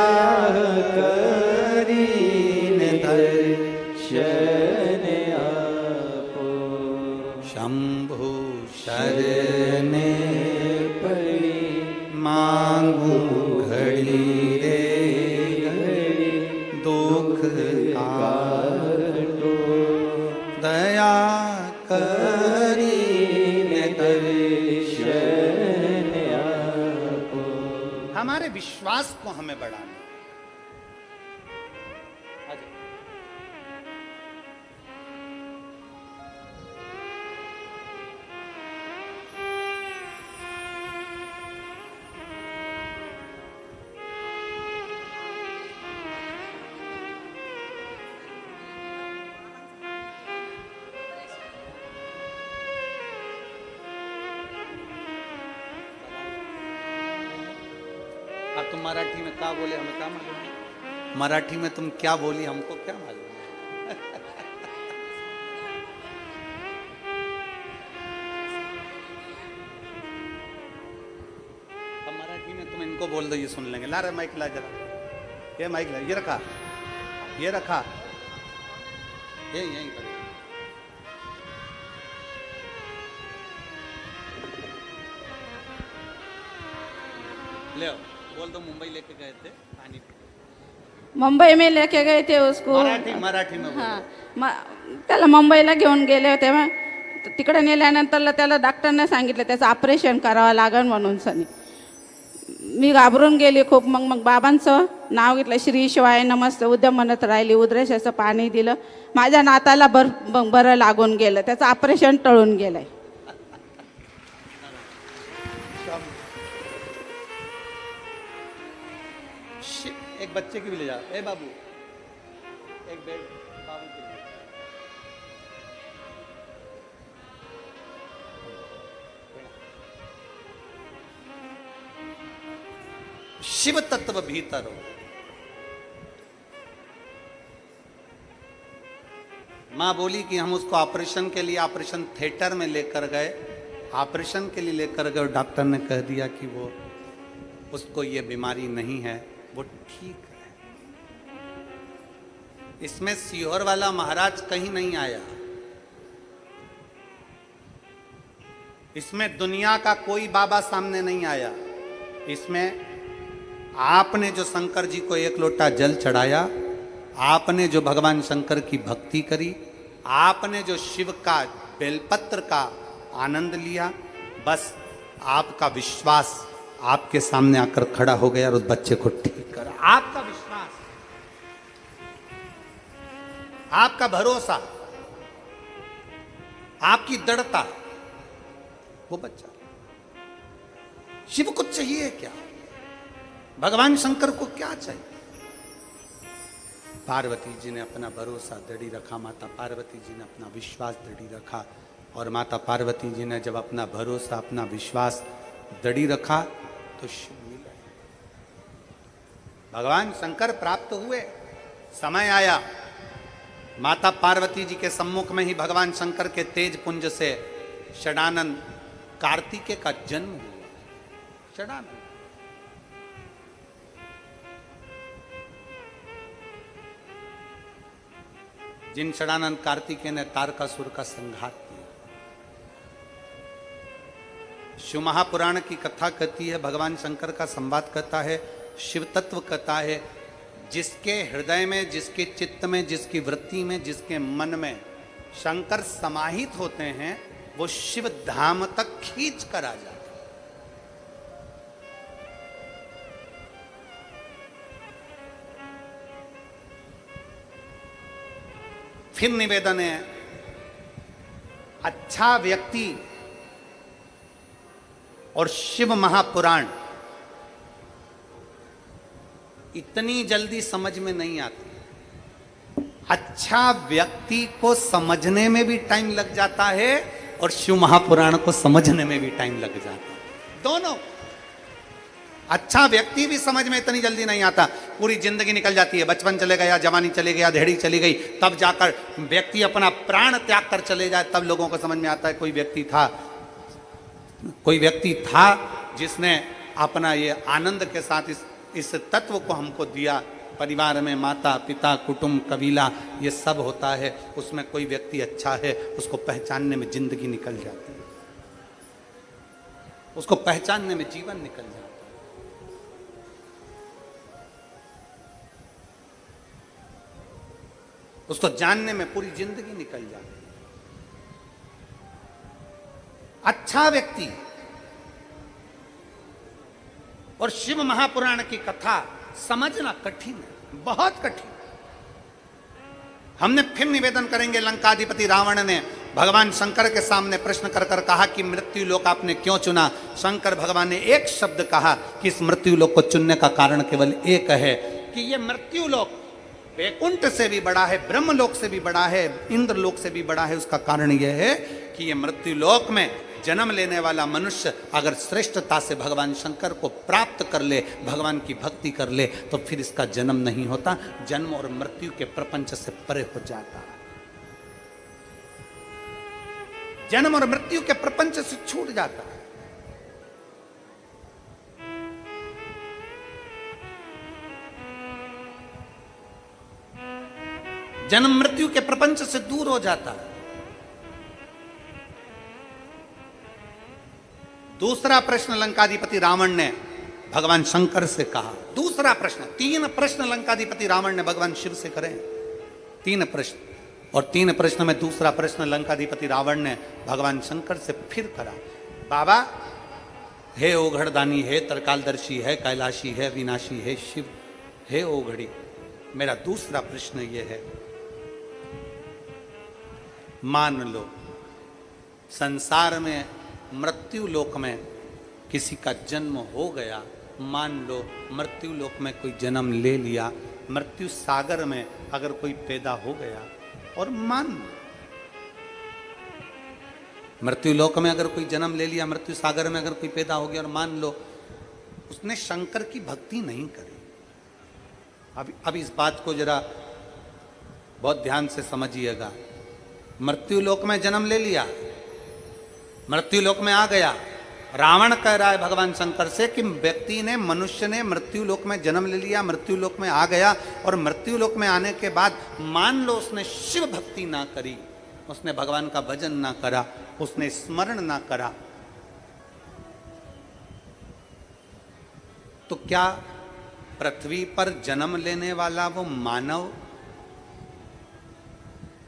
[SPEAKER 1] करीने दर्शन आपो। शंभु शरणे पड़ी मांगू घड़ी रे घड़ी, दुख काटो दया करीने दर्शन आपो। हमारे विश्वास को हमें बढ़ाना। अब तुम मराठी में क्या बोले हमें क्या मालूम है? मराठी में तुम क्या बोली हमको क्या मालूम है? अब मराठी में तुम इनको बोल दो, ये सुन लेंगे। ला रे माइक ला जरा, ये माइक ला, ये रखा, ये रखा, ये यहीं पर ले आओ। बोल दो मुंबई लेके गए थे पानी,
[SPEAKER 3] मुंबई में लेके गए थे उसको।
[SPEAKER 1] मराठी में
[SPEAKER 3] हां, त्याला मुंबईला घेऊन गेले होते मग तिकडे नेल्यानंतर त्याला डॉक्टरने सांगितलं त्याचं ऑपरेशन करावं लागेल म्हणून सनी मी घाबरून गेली खूप। मग बाबांचं नाव घेतलं, श्री शिवाय नमस्ते उद्यम म्हणत राहिली, उद्रेशाचं पाणी दिलं, माझ्या नाताला बरं लागून गेलं, त्याचं ऑपरेशन टळून गेलंय।
[SPEAKER 1] एक बच्चे की भी ले जा, ए बाबू एक बेड बाबू के लिए। शिव तत्व भीतर हो। मां बोली कि हम उसको ऑपरेशन के लिए ऑपरेशन थिएटर में लेकर गए, ऑपरेशन के लिए लेकर गए और डॉक्टर ने कह दिया कि वो उसको ये बीमारी नहीं है, वो ठीक है। इसमें सीहोर वाला महाराज कहीं नहीं आया, इसमें दुनिया का कोई बाबा सामने नहीं आया। इसमें आपने जो शंकर जी को एक लोटा जल चढ़ाया, आपने जो भगवान शंकर की भक्ति करी, आपने जो शिव का बेलपत्र का आनंद लिया, बस आपका विश्वास आपके सामने आकर खड़ा हो गया और उस बच्चे को ठीक करा। आपका विश्वास, आपका भरोसा, आपकी दृढ़ता, वो बच्चा। शिव को चाहिए क्या? भगवान शंकर को क्या चाहिए? पार्वती जी ने अपना भरोसा दृढ़ी रखा, माता पार्वती जी ने अपना विश्वास दृढ़ी रखा, और माता पार्वती जी ने जब अपना भरोसा, अपना विश्वास दृढ़ी रखा तो शिव मिला। भगवान शंकर प्राप्त हुए, समय आया, माता पार्वती जी के सम्मुख में ही भगवान शंकर के तेज पुंज से षडानन कार्तिकेय का जन्म हुआ। षडानन जिन षडानंद कार्तिकेय ने तारकासुर का संहार किया। शिव महापुराण की कथा कहती है, भगवान शंकर का संवाद कहता है, शिव तत्व कहता है, जिसके हृदय में, जिसके चित्त में, जिसकी वृत्ति में, जिसके मन में शंकर समाहित होते हैं, वो शिव धाम तक खींच कर आ जाता है। फिर निवेदन है, अच्छा व्यक्ति और शिव महापुराण इतनी जल्दी समझ में नहीं आती। अच्छा व्यक्ति को समझने में भी टाइम लग जाता है और शिव महापुराण को समझने में भी टाइम लग जाता है। दोनों। अच्छा व्यक्ति भी समझ में इतनी जल्दी नहीं आता, पूरी जिंदगी निकल जाती है, बचपन चले गया, जवानी चली गया, धेड़ी चली गई, तब जाकर व्यक्ति अपना प्राण त्याग कर चले जाए, तब लोगों को समझ में आता है कोई व्यक्ति था जिसने अपना ये आनंद के साथ इस तत्व को हमको दिया। परिवार में माता पिता कुटुंब कबीला ये सब होता है, उसमें कोई व्यक्ति अच्छा है, उसको पहचानने में जिंदगी निकल जाती है, उसको पहचानने में जीवन निकल जाता है। उसको जानने में पूरी जिंदगी निकल जाती है। अच्छा व्यक्ति और शिव महापुराण की कथा समझना कठिन है, बहुत कठिन। हमने फिर निवेदन करेंगे, लंकाधिपति रावण ने भगवान शंकर के सामने प्रश्न कर कर कहा कि मृत्यु लोक आपने क्यों चुना। शंकर भगवान ने एक शब्द कहा कि इस मृत्यु लोक को चुनने का कारण केवल एक है कि यह मृत्यु लोक वैकुंठ से भी बड़ा है, ब्रह्मलोक से भी बड़ा है, इंद्र लोक से भी बड़ा है। उसका कारण यह है कि यह मृत्यु लोक में जन्म लेने वाला मनुष्य अगर श्रेष्ठता से भगवान शंकर को प्राप्त कर ले, भगवान की भक्ति कर ले, तो फिर इसका जन्म नहीं होता, जन्म और मृत्यु के प्रपंच से परे हो जाता है, जन्म और मृत्यु के प्रपंच से छूट जाता है। जन्म मृत्यु के प्रपंच से दूर हो जाता है। दूसरा प्रश्न लंकाधिपति रावण ने भगवान शंकर से कहा। दूसरा प्रश्न, 3 प्रश्न लंकाधिपति रावण ने भगवान शिव से करे, 3 प्रश्न, और 3 प्रश्न में दूसरा प्रश्न लंकाधिपति रावण ने भगवान शंकर से फिर करा। बाबा, हे ओघड़दानी, हे तरकालदर्शी, है कैलाशी, है विनाशी, है शिव, हे ओघड़ी, मेरा दूसरा प्रश्न यह है, मान लो संसार में मृत्यु लोक में किसी का जन्म हो गया, मान लो मृत्यु लोक में कोई जन्म ले लिया, मृत्यु सागर में अगर कोई पैदा हो गया, और मान लो मृत्यु लोक में अगर कोई जन्म ले लिया, मृत्यु सागर में अगर कोई पैदा हो गया, और मान लो उसने शंकर की भक्ति नहीं करी। अब इस बात को जरा बहुत ध्यान से समझिएगा। मृत्यु लोक में जन्म ले लिया, मृत्यु लोक में आ गया, रावण कह रहा है भगवान शंकर से कि व्यक्ति ने, मनुष्य ने मृत्यु लोक में जन्म ले लिया, मृत्यु लोक में आ गया, और मृत्यु लोक में आने के बाद मान लो उसने शिव भक्ति ना करी, उसने भगवान का भजन ना करा, उसने स्मरण ना करा, तो क्या पृथ्वी पर जन्म लेने वाला वो मानव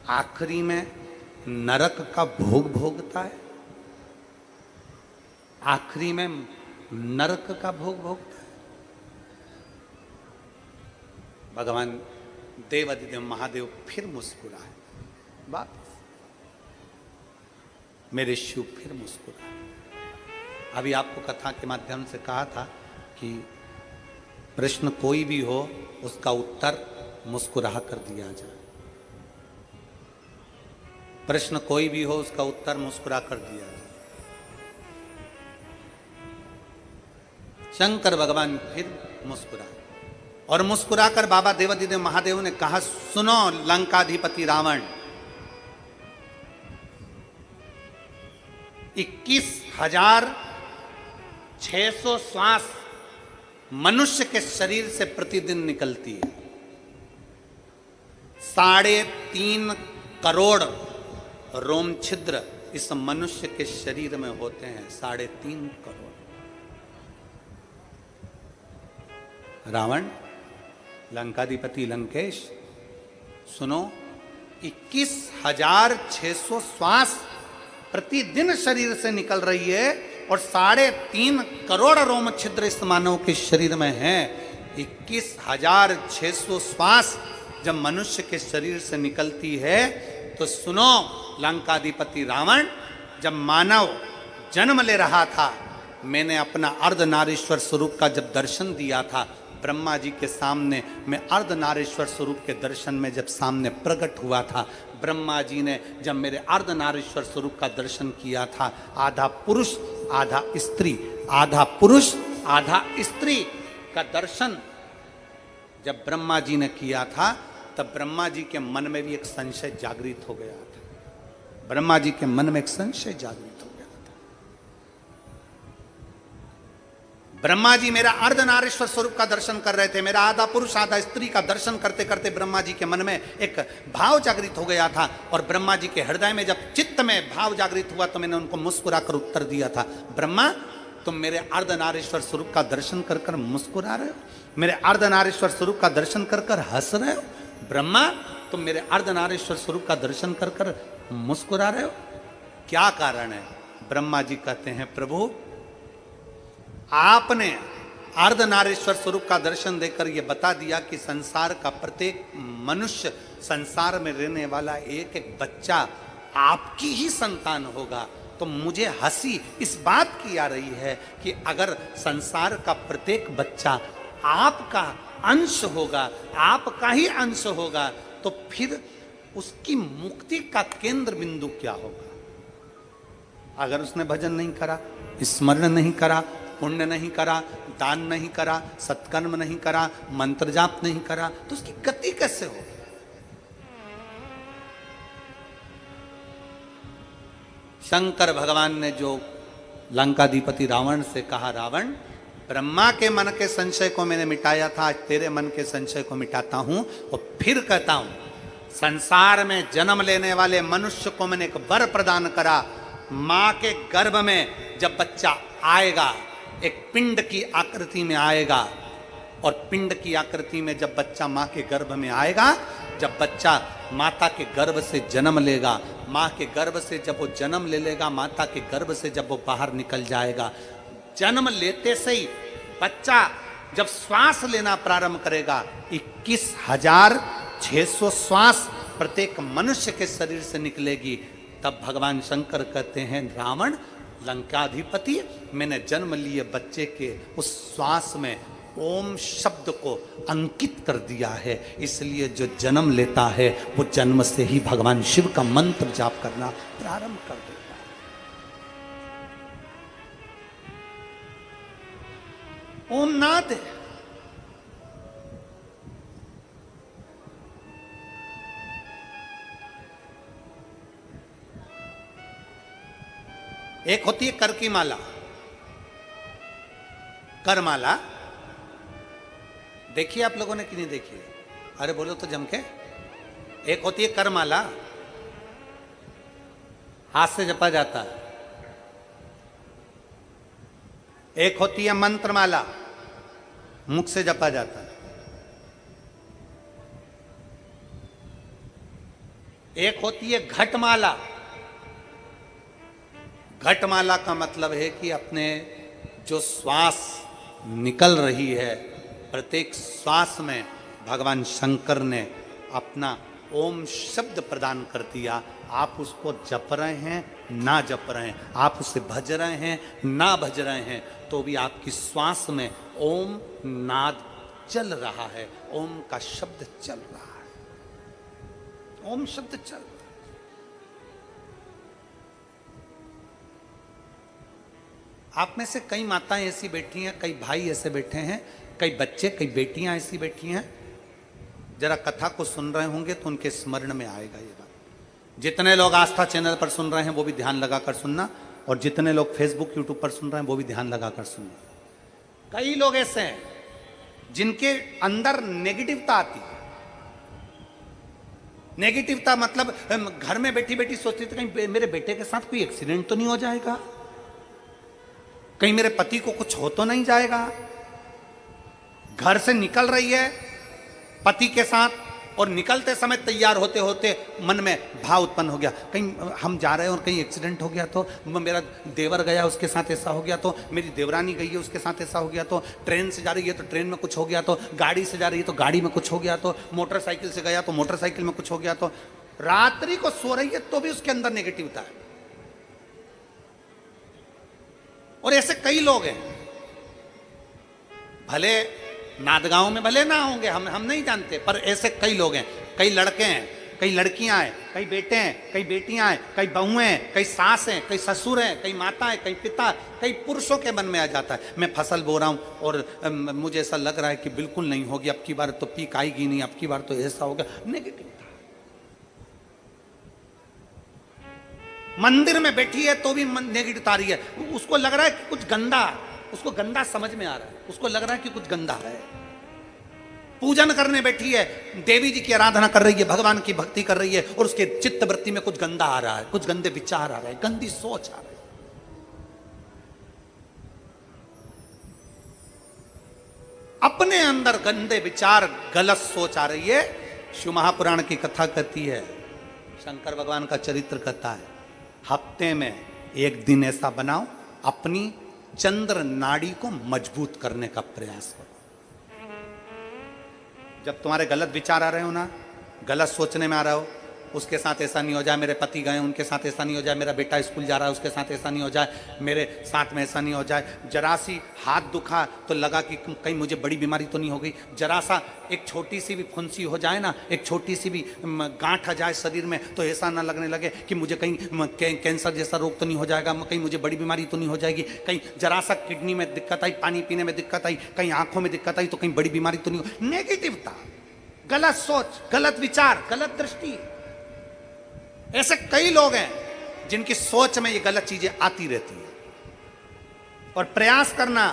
[SPEAKER 1] आखिरी में नरक का भोग भोगता है? आखिरी में नरक का भोग भोगता है? भगवान देवादिदेव महादेव फिर मुस्कुराए, वापस मेरे शिव फिर मुस्कुराए। अभी आपको कथा के माध्यम से कहा था कि प्रश्न कोई भी हो उसका उत्तर मुस्कुरा कर दिया जाए, प्रश्न कोई भी हो उसका उत्तर मुस्कुरा कर दिया जाए। शंकर भगवान फिर मुस्कुराए। और मुस्कुराकर बाबा देवादिदेव महादेव ने कहा, सुनो लंकाधिपति रावण, 21,600 श्वास मनुष्य के शरीर से प्रतिदिन निकलती है। 3.5 करोड़ रोम छिद्र इस मनुष्य के शरीर में होते हैं। 3.5 करोड़। रावण, लंकाधिपति लंकेश, सुनो, 21,600 श्वास प्रतिदिन शरीर से निकल रही है और 3.5 करोड़ रोम छिद्र इस मानव के शरीर में है। 21,600 श्वास जब मनुष्य के शरीर से निकलती है तो सुनो लंकाधिपति रावण, जब मानव जन्म ले रहा था, मैंने अपना अर्धनारीश्वर स्वरूप का जब दर्शन दिया था ब्रह्मा जी के सामने, मैं अर्धनारीश्वर स्वरूप के दर्शन में जब सामने प्रकट हुआ था, ब्रह्मा जी ने जब मेरे अर्धनारीश्वर स्वरूप का दर्शन किया था, आधा पुरुष आधा स्त्री, आधा पुरुष आधा स्त्री का दर्शन जब ब्रह्मा जी ने किया था, तब ब्रह्मा जी के मन में भी एक संशय जागृत हो गया था। ब्रह्मा जी के मन में एक संशय जागृत हो गया था। ब्रह्मा जी मेरा अर्धनारीश्वर स्वरूप का दर्शन कर रहे थे, मेरा आधा पुरुष आधा स्त्री का दर्शन करते करते ब्रह्मा जी के मन में एक भाव जागृत हो गया था। और ब्रह्मा जी के हृदय में जब चित्त में भाव जागृत हुआ तो मैंने उनको मुस्कुराकर उत्तर दिया था, ब्रह्मा तुम मेरे अर्धनारीश्वर स्वरूप का दर्शन कर कर मुस्कुरा रहे हो, मेरे अर्धनारीश्वर स्वरूप का दर्शन कर कर हंस रहे हो, ब्रह्मा तुम मेरे अर्धनारीश्वर स्वरूप का दर्शन कर कर मुस्कुरा रहे हो, क्या कारण है? ब्रह्मा जी कहते हैं, प्रभु आपने अर्धनारीश्वर स्वरूप का दर्शन देकर यह बता दिया कि संसार का प्रत्येक मनुष्य, संसार में रहने वाला एक एक बच्चा आपकी ही संतान होगा। तो मुझे हंसी इस बात की आ रही है कि अगर संसार का प्रत्येक बच्चा आपका अंश होगा, आपका ही अंश होगा, तो फिर उसकी मुक्ति का केंद्र बिंदु क्या होगा? अगर उसने भजन नहीं करा, स्मरण नहीं करा, पुण्य नहीं करा, दान नहीं करा, सत्कर्म नहीं करा, मंत्र जाप नहीं करा, तो उसकी गति कैसे होगी? शंकर भगवान ने जो लंकाधिपति रावण से कहा, रावण ब्रह्मा के मन के संशय को मैंने मिटाया था, आज तेरे मन के संशय को मिटाता हूं और फिर कहता हूं, संसार में जन्म लेने वाले मनुष्य को मैंने एक वर प्रदान करा। मां के गर्भ में जब बच्चा आएगा, एक पिंड की आकृति में आएगा, और पिंड की आकृति में जब बच्चा मां के गर्भ में आएगा, जब बच्चा माता के गर्भ से जन्म लेगा, मां के गर्भ से जब वो जन्म ले लेगा, माता के गर्भ से जब वो बाहर निकल जाएगा, जन्म लेते से ही बच्चा जब श्वास लेना प्रारंभ करेगा, 21,600 श्वास प्रत्येक मनुष्य के शरीर से निकलेगी। तब भगवान शंकर कहते हैं, रावण लंकाधिपति, मैंने जन्म लिए बच्चे के उस श्वास में ओम शब्द को अंकित कर दिया है, इसलिए जो जन्म लेता है वो जन्म से ही भगवान शिव का मंत्र जाप करना प्रारंभ कर देता है। ओम नाद है। एक होती है कर की माला, करमाला देखिए आप लोगों ने कि नहीं देखी? अरे बोलो तो जम के। एक होती है करमाला, हाथ से जपा जाता है। एक होती है मंत्रमाला, मुख से जपा जाता है। एक होती है घटमाला। घटमाला का मतलब है कि अपने जो श्वास निकल रही है, प्रत्येक श्वास में भगवान शंकर ने अपना ओम शब्द प्रदान कर दिया। आप उसको जप रहे हैं ना जप रहे हैं, आप उसे भज रहे हैं ना भज रहे हैं, तो भी आपकी श्वास में ओम नाद चल रहा है, ओम का शब्द चल रहा है, ओम शब्द चल रहा है। आप में से कई माताएं ऐसी बैठी हैं, कई भाई ऐसे बैठे हैं, कई बच्चे, कई बेटियां ऐसी बैठी हैं, जरा कथा को सुन रहे होंगे तो उनके स्मरण में आएगा ये बात। जितने लोग आस्था चैनल पर सुन रहे हैं वो भी ध्यान लगाकर सुनना, और जितने लोग फेसबुक यूट्यूब पर सुन रहे हैं वो भी ध्यान लगाकर सुनना। कई लोग ऐसे हैं जिनके अंदर नेगेटिवता आती है। नेगेटिवता मतलब घर में बैठी बैठी सोचती थी कहीं मेरे बेटे के साथ कोई एक्सीडेंट तो नहीं हो जाएगा, कहीं मेरे पति को कुछ हो तो नहीं जाएगा। घर से निकल रही है पति के साथ, और निकलते समय तैयार होते होते मन में भाव उत्पन्न हो गया, कहीं हम जा रहे हैं और कहीं एक्सीडेंट हो गया तो, मेरा देवर गया उसके साथ ऐसा हो गया तो, मेरी देवरानी गई है उसके साथ ऐसा हो गया तो, ट्रेन से जा रही है तो ट्रेन में कुछ हो गया तो, गाड़ी से जा रही है तो गाड़ी में कुछ हो गया तो, मोटरसाइकिल से गया तो मोटरसाइकिल में कुछ हो गया तो। रात्रि को सो रही है तो भी उसके अंदर नेगेटिविटी है। और ऐसे कई लोग हैं, भले नादगांव में भले ना होंगे, हम नहीं जानते, पर ऐसे कई लोग हैं। कई लड़के हैं, कई लड़कियां हैं, कई बेटे हैं, कई बेटियां हैं, कई बहुएं हैं, कई सास हैं, कई ससुर हैं, कई माता हैं, कई पिता, कई पुरुषों के मन में आ जाता है मैं फसल बो रहा हूं और मुझे ऐसा लग रहा है कि बिल्कुल नहीं होगी, अब की बार तो पीक आएगी नहीं, अब की बार तो ऐसा होगा। नेगेटिव था। मंदिर में बैठी है तो भी नेगेटिव आ रही है, उसको लग रहा है कि कुछ गंदा, उसको गंदा समझ में आ रहा है, उसको लग रहा है कि कुछ गंदा है। पूजन करने बैठी है, देवी जी की आराधना कर रही है, भगवान की भक्ति कर रही है, और उसके चित्त वृत्ति में कुछ गंदा आ रहा है, कुछ गंदे विचार आ रहे हैं, गंदी सोच आ रही है। अपने अंदर गंदे विचार, गलत सोच आ रही है। शिव महापुराण की कथा कहती है, शंकर भगवान का चरित्र कहता है, हफ्ते में एक दिन ऐसा बनाओ अपनी चंद्र नाड़ी को मजबूत करने का प्रयास करो। जब तुम्हारे गलत विचार आ रहे हो ना, गलत सोचने में आ रहा हो, उसके साथ ऐसा नहीं हो जाए, मेरे पति गए उनके साथ ऐसा नहीं हो जाए, मेरा बेटा स्कूल जा रहा है उसके साथ ऐसा नहीं हो जाए, मेरे साथ में ऐसा नहीं हो जाए, जरा सी हाथ दुखा तो लगा कि कहीं मुझे बड़ी बीमारी तो नहीं हो गई, जरा सा एक छोटी सी भी फुंसी हो जाए ना, एक छोटी सी भी गांठ आ जाए शरीर में तो ऐसा ना लगने लगे कि मुझे कहीं कैंसर जैसा रोग तो नहीं हो जाएगा, कहीं मुझे बड़ी बीमारी तो नहीं हो जाएगी, कहीं जरा सा किडनी में दिक्कत आई, पानी पीने में दिक्कत आई, कहीं आंखों में दिक्कत आई तो कहीं बड़ी बीमारी तो नहीं हो। नेगेटिवता, गलत सोच, गलत विचार, गलत दृष्टि। ऐसे कई लोग हैं जिनकी सोच में ये गलत चीजें आती रहती है। और प्रयास करना,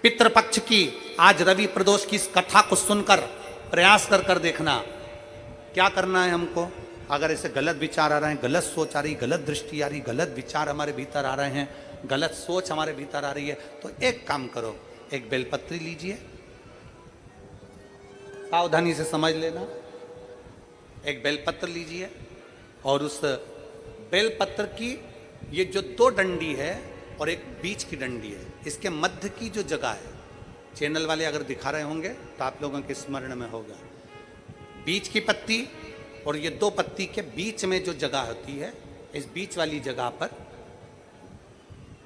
[SPEAKER 1] पितृपक्ष की आज रवि प्रदोष की इस कथा को सुनकर प्रयास कर देखना क्या करना है हमको। अगर ऐसे गलत विचार आ रहे हैं, गलत सोच आ रही, गलत दृष्टि आ रही, गलत विचार हमारे भीतर आ रहे हैं, गलत सोच हमारे भीतर आ रही है, तो एक काम करो, एक बेलपत्री लीजिए, सावधानी से समझ लेना, एक बेलपत्र लीजिए और उस बेलपत्र की ये जो दो डंडी है और एक बीच की डंडी है, इसके मध्य की जो जगह है, चैनल वाले अगर दिखा रहे होंगे तो आप लोगों के स्मरण में होगा, बीच की पत्ती और ये दो पत्ती के बीच में जो जगह होती है, इस बीच वाली जगह पर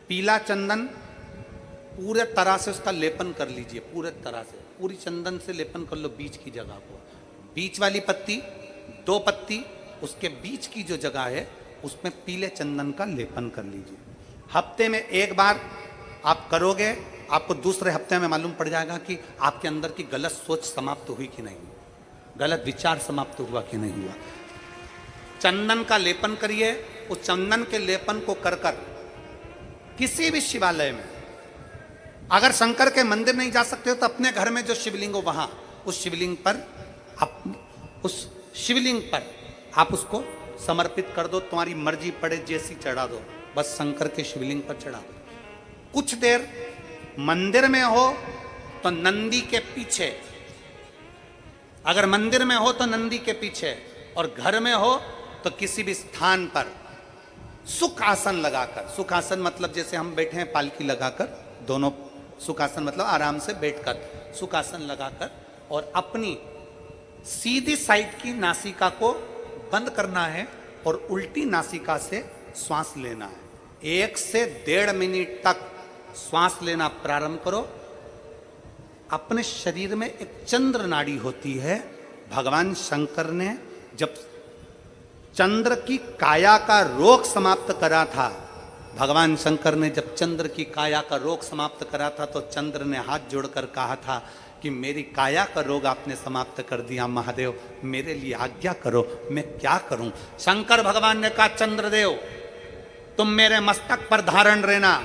[SPEAKER 1] पीला चंदन पूरे तरह से उसका लेपन कर लीजिए, पूरे तरह से पूरी चंदन से लेपन कर लो बीच की जगह को। बीच वाली पत्ती, दो पत्ती, उसके बीच की जो जगह है उसमें पीले चंदन का लेपन कर लीजिए। हफ्ते में एक बार आप करोगे, आपको दूसरे हफ्ते में मालूम पड़ जाएगा कि आपके अंदर की गलत सोच समाप्त हुई कि नहीं, गलत विचार समाप्त हुआ कि नहीं हुआ। चंदन का लेपन करिए, उस चंदन के लेपन को कर किसी भी शिवालय में, अगर शंकर के मंदिर नहीं जा सकते हो तो अपने घर में जो शिवलिंग हो वहां, उस शिवलिंग पर आप उसको समर्पित कर दो, तुम्हारी मर्जी पड़े जैसी चढ़ा दो, बस शंकर के शिवलिंग पर चढ़ा दो। कुछ देर मंदिर में हो तो नंदी के पीछे, अगर मंदिर में हो तो नंदी के पीछे, और घर में हो तो किसी भी स्थान पर सुख आसन लगाकर, सुख आसन मतलब जैसे हम बैठे हैं पालकी लगाकर, दोनों सुख आसन मतलब आराम से बैठकर, सुख आसन लगाकर, और अपनी सीधी साइड की नासिका को बंद करना है और उल्टी नासिका से श्वास लेना है। 1 से 1.5 मिनट तक श्वास लेना प्रारंभ करो। अपने शरीर में एक चंद्र नाड़ी होती है। भगवान शंकर ने जब चंद्र की काया का रोग समाप्त करा था भगवान शंकर ने जब चंद्र की काया का रोग समाप्त करा था तो चंद्र ने हाथ जोड़कर कहा था कि मेरी काया का रोग आपने समाप्त कर दिया महादेव, मेरे लिए आज्ञा करो, मैं क्या करूं। शंकर भगवान ने कहा चंद्रदेव तुम मेरे मस्तक पर धारण रहना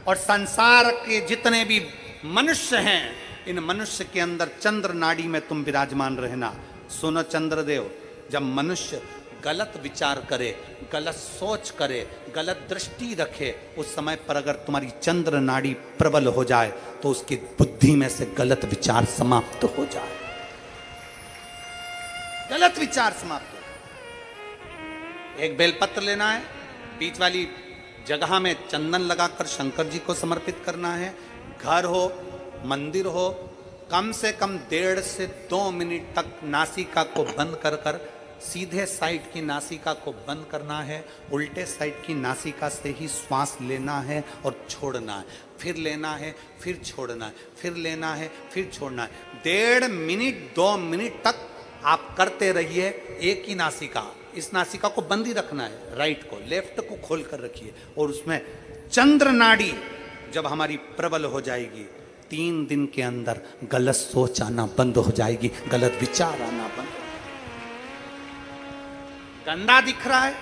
[SPEAKER 1] और संसार के जितने भी मनुष्य हैं इन मनुष्य के अंदर चंद्र नाड़ी में तुम विराजमान रहना। सुनो चंद्रदेव, जब मनुष्य गलत विचार करे, गलत सोच करे, गलत दृष्टि रखे, उस समय पर अगर तुम्हारी चंद्र नाड़ी प्रबल हो जाए तो उसकी बुद्धि में से गलत विचार समाप्त हो जाए, गलत विचार समाप्त हो जाए। एक बेलपत्र लेना है, बीच वाली जगह में चंदन लगाकर शंकर जी को समर्पित करना है। घर हो, मंदिर हो, कम से कम 1.5 से 2 मिनट तक नासिका को बंद कर कर सीधे साइड की नासिका को बंद करना है, उल्टे साइड की नासिका से ही श्वास लेना है और छोड़ना है, फिर लेना है, फिर छोड़ना है, फिर लेना है, फिर छोड़ना है। 1.5 मिनट 2 मिनट तक आप करते रहिए। एक ही नासिका, इस नासिका को बंद ही रखना है, राइट को, लेफ्ट को खोल कर रखिए और उसमें चंद्र नाड़ी जब हमारी प्रबल हो जाएगी 3 दिन के अंदर गलत सोच आना बंद हो जाएगी, गलत विचार आना बंद। गंदा दिख रहा है,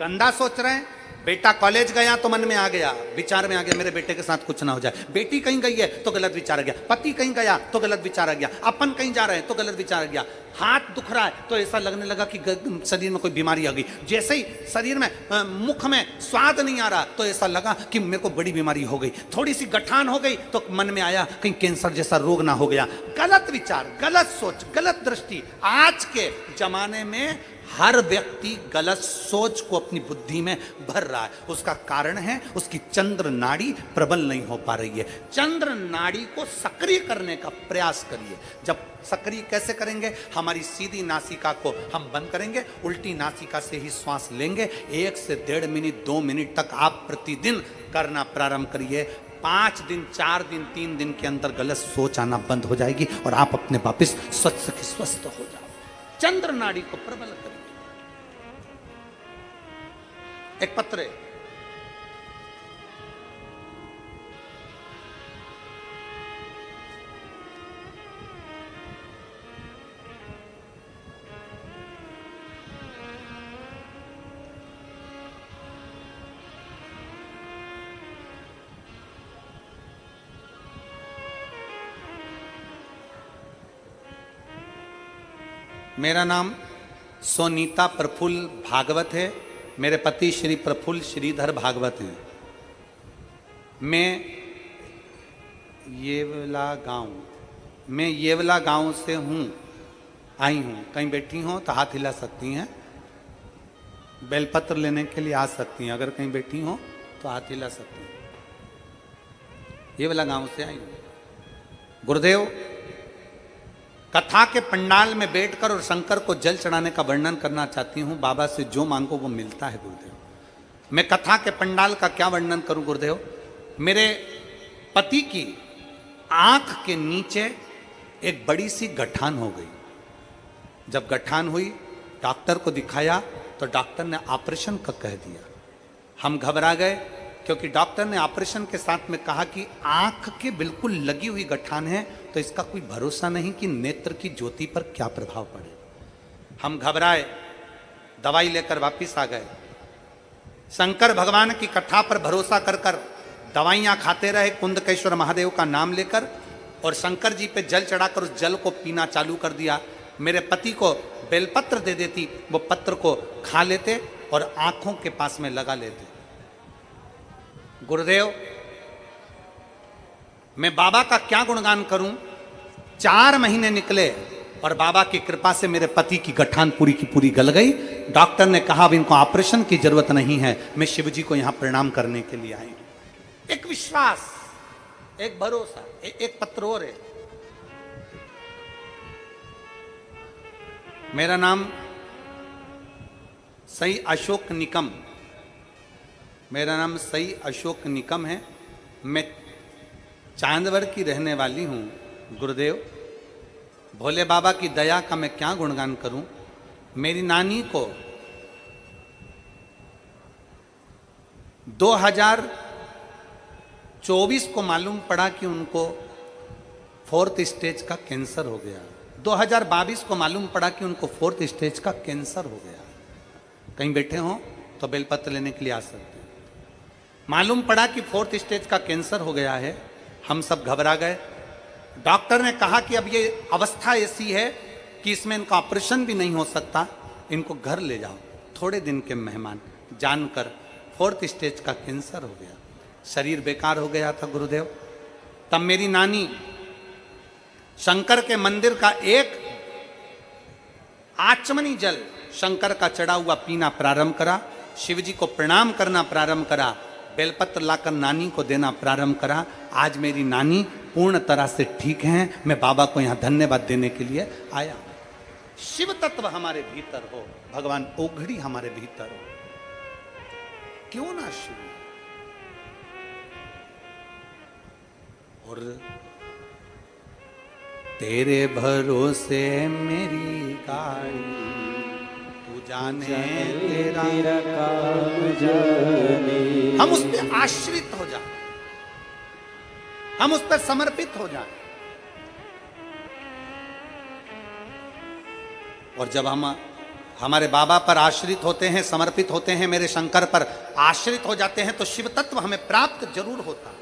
[SPEAKER 1] गंदा सोच रहे हैं, बेटा कॉलेज गया तो मन में आ गया, विचार में आ गया मेरे बेटे के साथ कुछ ना हो जाए, बेटी कहीं गई है तो गलत विचार आ गया, पति कहीं गया तो गलत विचार आ गया, अपन कहीं जा रहे हैं तो गलत विचार आ गया, हाथ दुख रहा है तो ऐसा लगने लगा कि शरीर में कोई बीमारी आ गई, जैसे ही शरीर में मुख में स्वाद नहीं आ रहा तो ऐसा लगा कि मेरे को बड़ी बीमारी हो गई, थोड़ी सी गठान हो गई तो मन में आया कहीं कैंसर जैसा रोग ना हो गया। गलत विचार, गलत सोच, गलत दृष्टि। आज के जमाने में हर व्यक्ति गलत सोच को अपनी बुद्धि में भर रहा है, उसका कारण है उसकी चंद्र नाड़ी प्रबल नहीं हो पा रही है। चंद्र नाड़ी को सक्रिय करने का प्रयास करिए। जब सक्रिय कैसे करेंगे? हमारी सीधी नासिका को हम बंद करेंगे, उल्टी नासिका से ही श्वास लेंगे। 1 से 1.5 मिनट 2 मिनट तक आप प्रतिदिन करना प्रारंभ करिए। 5 दिन 4 दिन 3 दिन के अंदर गलत सोच आना बंद हो जाएगी और आप अपने वापिस स्वस्थ हो जाओ। चंद्र नाड़ी को प्रबल करिए। एक पत्र है, मेरा नाम सोनीता प्रफुल्ल भागवत है, मेरे पति श्री प्रफुल्ल श्रीधर भागवत हैं। मैं येवला गांव से हूँ, आई हूँ। कहीं बैठी हो तो हाथ हिला सकती हैं, बेलपत्र लेने के लिए आ सकती हैं। अगर कहीं बैठी हो तो हाथ हिला सकती हैं। येवला गांव से आई हूँ। गुरुदेव, कथा के पंडाल में बैठकर और शंकर को जल चढ़ाने का वर्णन करना चाहती हूँ। बाबा से जो मांगो वो मिलता है गुरुदेव। मैं कथा के पंडाल का क्या वर्णन करूं गुरुदेव? मेरे पति की आंख के नीचे एक बड़ी सी गठान हो गई। जब गठान हुई, डॉक्टर को दिखाया तो डॉक्टर ने ऑपरेशन का कह दिया। हम घबरा गए क्योंकि डॉक्टर ने ऑपरेशन के साथ में कहा कि आंख के बिल्कुल लगी हुई गठान है तो इसका कोई भरोसा नहीं कि नेत्र की ज्योति पर क्या प्रभाव पड़े। हम घबराए, दवाई लेकर वापिस आ गए। शंकर भगवान की कथा पर भरोसा कर कर दवाइयां खाते रहे, कुंदकेश्वर महादेव का नाम लेकर, और शंकर जी पे जल चढ़ाकर उस जल को पीना चालू कर दिया। मेरे पति को बेलपत्र दे देती, वो पत्र को खा लेते और आंखों के पास में लगा लेते। गुरुदेव, मैं बाबा का क्या गुणगान करूं? 4 महीने निकले और बाबा की कृपा से मेरे पति की गठान पूरी की पूरी गल गई। डॉक्टर ने कहा अब इनको ऑपरेशन की जरूरत नहीं है। मैं शिव जी को यहां प्रणाम करने के लिए आई हूं। एक विश्वास, एक भरोसा। एक पत्र और है। मेरा नाम सई अशोक निकम, मेरा नाम सई अशोक निकम है। मैं चांदवड़ की रहने वाली हूँ। गुरुदेव, भोले बाबा की दया का मैं क्या गुणगान करूं? मेरी नानी को 2024 को मालूम पड़ा कि उनको 4th स्टेज का कैंसर हो गया। 2022 को मालूम पड़ा कि उनको 4th स्टेज का कैंसर हो गया। कहीं बैठे हो तो बेलपत्र लेने के लिए आ सकते हैं। मालूम पड़ा कि 4th स्टेज का कैंसर हो गया है। हम सब घबरा गए। डॉक्टर ने कहा कि अब ये अवस्था ऐसी है कि इसमें इनका ऑपरेशन भी नहीं हो सकता, इनको घर ले जाओ। थोड़े दिन के मेहमान जानकर 4th स्टेज का कैंसर हो गया। शरीर बेकार हो गया था गुरुदेव। तब मेरी नानी शंकर के मंदिर का एक आचमनी जल शंकर का चढ़ा हुआ पीना प्रारंभ करा, शिव जी को प्रणाम करना प्रारंभ करा, बेलपत्र लाकर नानी को देना प्रारंभ करा। आज मेरी नानी पूर्ण तरह से ठीक हैं। मैं बाबा को यहाँ धन्यवाद देने के लिए आया। शिव तत्व हमारे भीतर हो, भगवान ओघड़ी हमारे भीतर हो, क्यों ना शिव। और तेरे भरोसे मेरी गाड़ी, तू जाने तेरा
[SPEAKER 2] काम जाने।
[SPEAKER 1] हम उस पर आश्रित हो जाए, हम उस पर समर्पित हो जाए। और जब हम हमारे बाबा पर आश्रित होते हैं, समर्पित होते हैं, मेरे शंकर पर आश्रित हो जाते हैं, तो शिव तत्व हमें प्राप्त जरूर होता है।